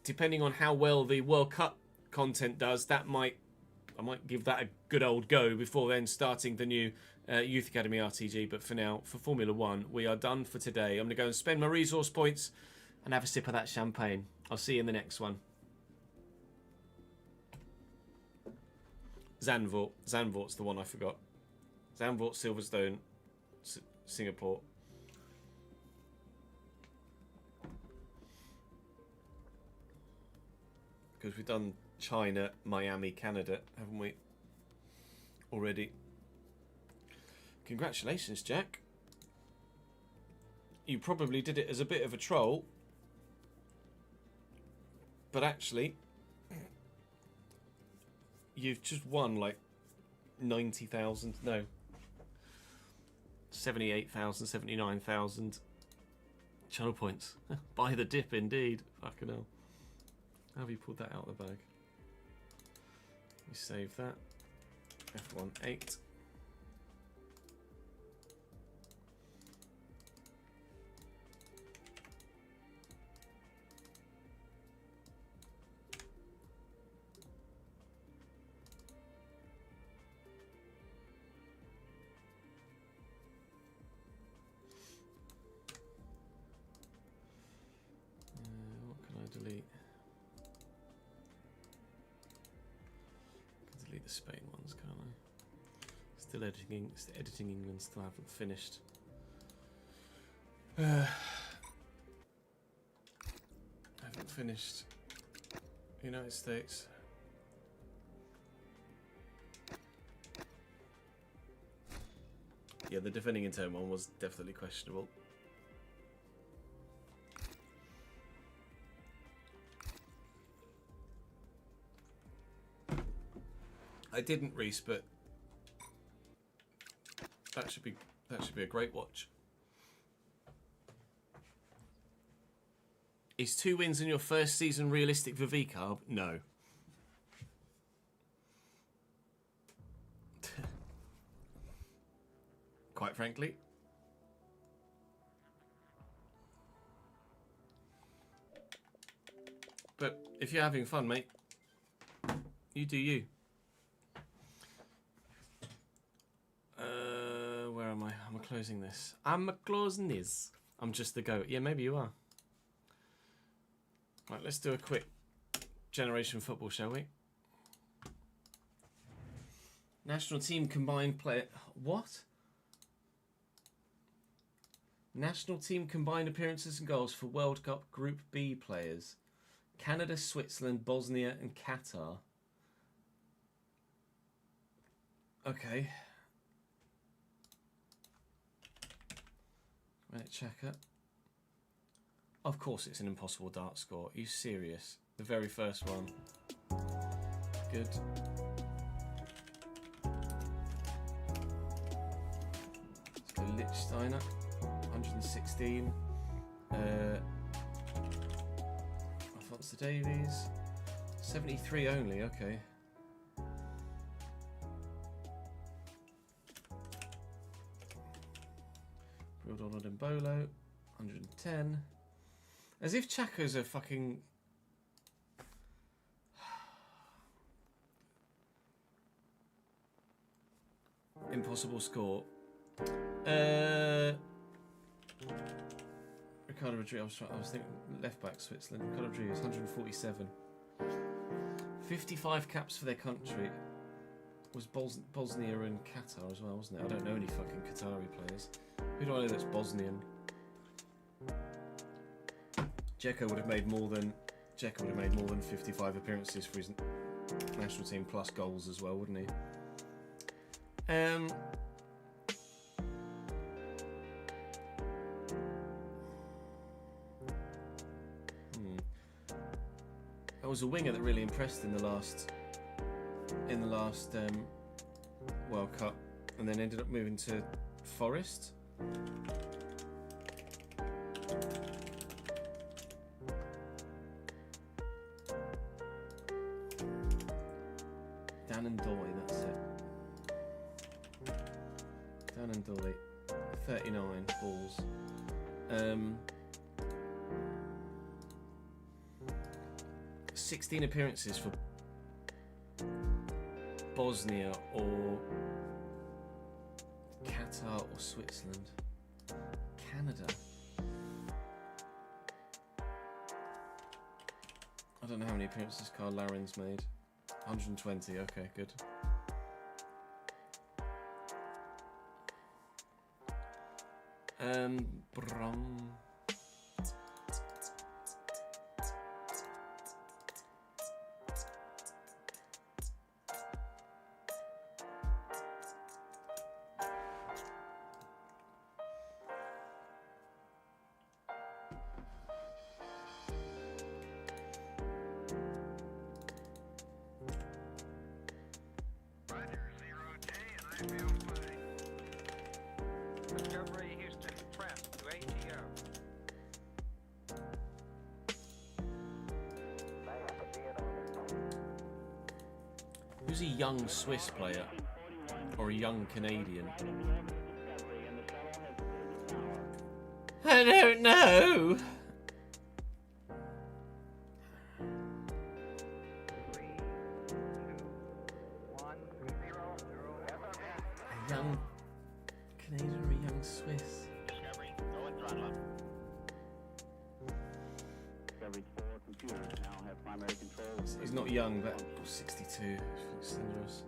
Depending on how well the World Cup content does, I might give that a good old go before then starting the new Youth Academy RTG. But for now, for Formula 1, we are done for today. I'm going to go and spend my resource points and have a sip of that champagne. I'll see you in the next one. Zandvoort. Zandvoort's the one I forgot. Zandvoort, Silverstone, Singapore. Because we've done China, Miami, Canada, haven't we? Already. Congratulations, Jack. You probably did it as a bit of a troll. But actually, you've just won like 90,000, no, 78,000, 79,000 channel points. By the dip, indeed. Fucking hell. How have you pulled that out of the bag? We save that. F18. What can I delete? Delete the Spain ones, can't I? Still editing England, still haven't finished. Haven't finished United States. Yeah, the defending intern one was definitely questionable. I didn't, Reese, but that should be a great watch. Is 2 wins in your first season realistic for VCarb? No. Quite frankly. But if you're having fun, mate, you do you. closing this. I'm closing this. I'm just the goat. Yeah, maybe you are. Right, let's do a quick generation football, shall we? National team combined player... What? National team combined appearances and goals for World Cup Group B players. Canada, Switzerland, Bosnia and Qatar. Okay. Minute checker. Of course it's an impossible dart score. Are you serious? The very first one. Good. Let's go Lichtsteiner. 116. Alphonso Davies. 73 only, okay. Donald Mbolo, 110. As if Chaco's a fucking... impossible score. Ricardo Rodriguez, I was thinking left back Switzerland. Ricardo Rodriguez, 147. 55 caps for their country. Was Bosnia and Qatar as well, wasn't it? I don't know any fucking Qatari players. Who do I know that's Bosnian? Dzeko would have made more than 55 appearances for his national team plus goals as well, wouldn't he? That was a winger that really impressed in the last World Cup, and then ended up moving to Forest. Dan and Dolly, that's it. Dan and Dolly, 39 balls. 16 appearances for Bosnia or Qatar or Switzerland. Canada. I don't know how many appearances Carl Larin's made. 120, okay, good. Brum. Who's a young Swiss player? Or a young Canadian? I don't know! A young Canadian or a young Swiss? Discovery, go and throttle up. Discovery 4 computers now have primary control. He's not young, but 62. It's dangerous.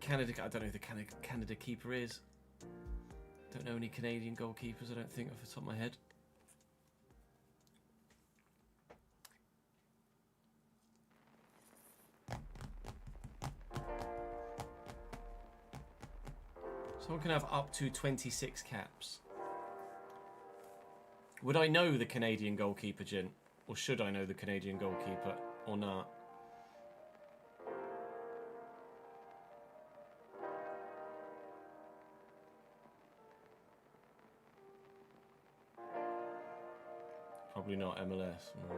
Canada, I don't know who the Canada keeper is. Don't know any Canadian goalkeepers, I don't think, off the top of my head. Someone can have up to 26 caps. Would I know the Canadian goalkeeper, Jin? Or should I know the Canadian goalkeeper, or not? Probably not MLS, no.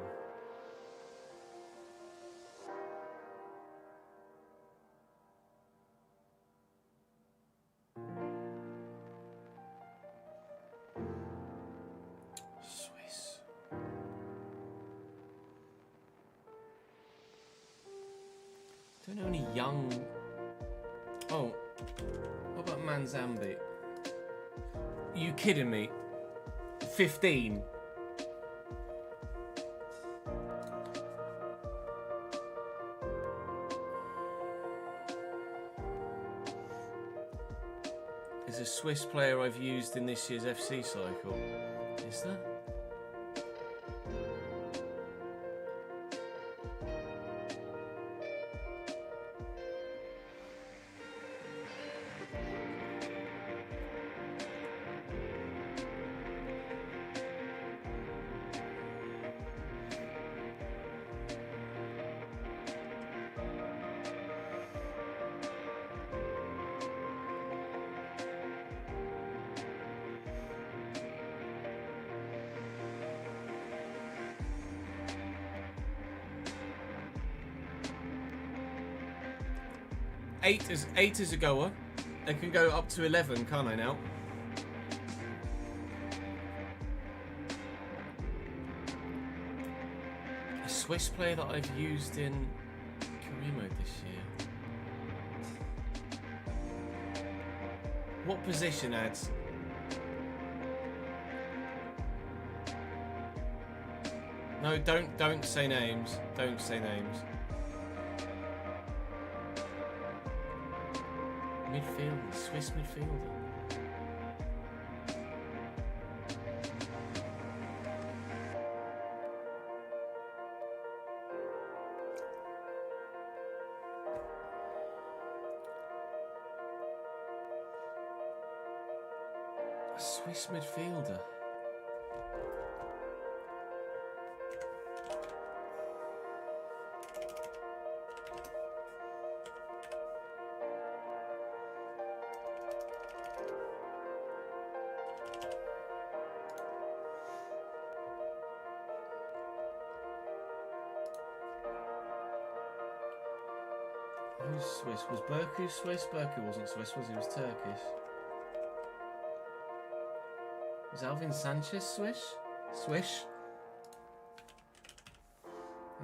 Swiss. Don't know any young... Oh, what about Van Zambi. You kidding me? 15. There's a Swiss player I've used in this year's FC cycle. Is there? Eight is a goer. I can go up to 11, can't I now? A Swiss player that I've used in career mode this year. What position, ads? No, don't say names. Don't say names. Midfielder, Swiss midfielder. A Swiss midfielder. Who's Swiss? Was Berku Swiss? Berku wasn't Swiss, was he? He was Turkish. Was Alvin Sanchez Swiss? Swish?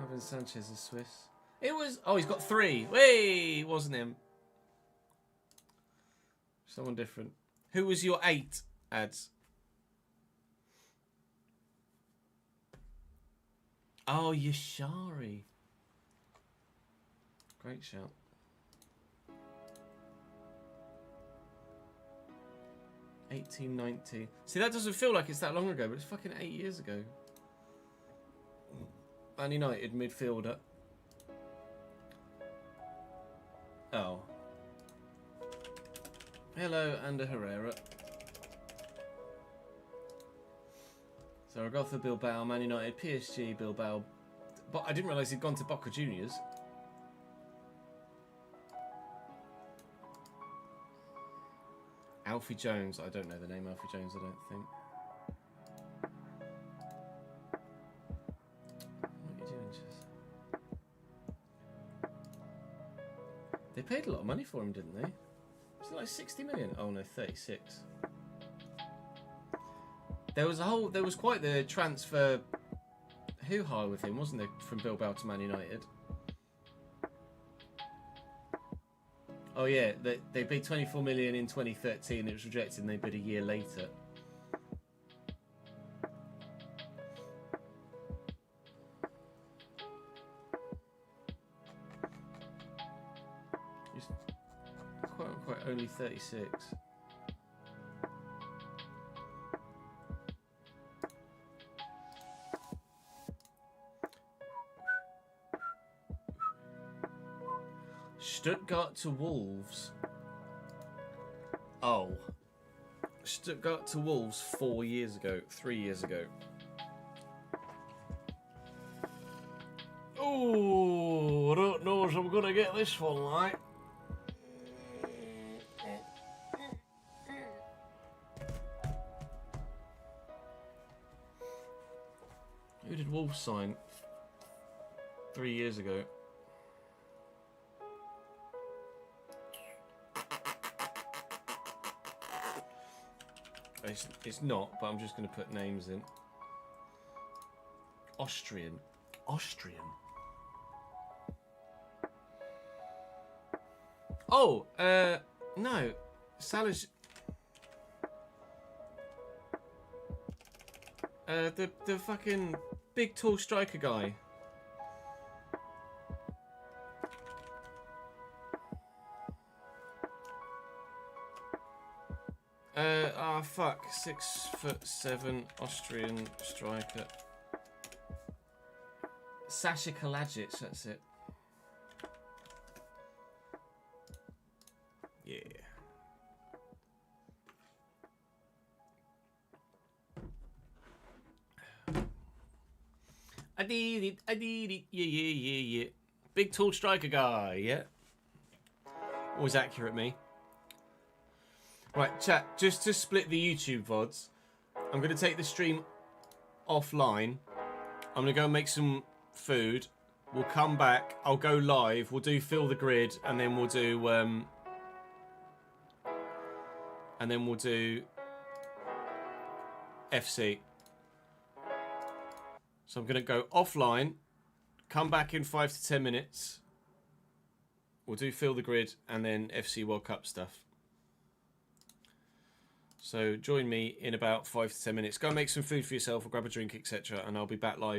Alvin Sanchez is Swiss. It was... Oh, he's got 3. Whey! It wasn't him. Someone different. Who was your 8, ads? Oh, Yashari. Great shout. $18.90. See, that doesn't feel like it's that long ago, but it's fucking 8 years ago. Man United midfielder. Oh. Hello, Ander Herrera. Zaragoza, Bilbao, Man United, PSG, Bilbao. But I didn't realise he'd gone to Boca Juniors. Alfie Jones. I don't know the name Alfie Jones, I don't think. What are you doing, Jess? They paid a lot of money for him, didn't they? Was it like 60 million? Oh no, 36. There was quite the transfer hoo-ha with him, wasn't there, from Bilbao to Man United? Oh yeah, they bid 24 million in 2013, it was rejected and they bid a year later. He's quite only 36. Stuttgart to Wolves. Oh. Stuttgart to Wolves 4 years ago. 3 years ago. Oh, I don't know if I'm going to get this one, like. Who did Wolves sign 3 years ago? It's not, but I'm just going to put names in. Austrian. Oh, no. Salah's... the fucking big tall striker guy. Fuck. 6'7" Austrian striker. Sasha Kalajic, that's it. Yeah. I did it, yeah. Big tall striker guy, yeah. Always accurate, me. Right, chat, just to split the YouTube VODs, I'm going to take the stream offline. I'm going to go and make some food. We'll come back. I'll go live. We'll do Fill the Grid, and then we'll do... FC. So I'm going to go offline, come back in 5 to 10 minutes. We'll do Fill the Grid, and then FC World Cup stuff. So join me in about 5 to 10 minutes. Go and make some food for yourself or grab a drink, etc. And I'll be back live.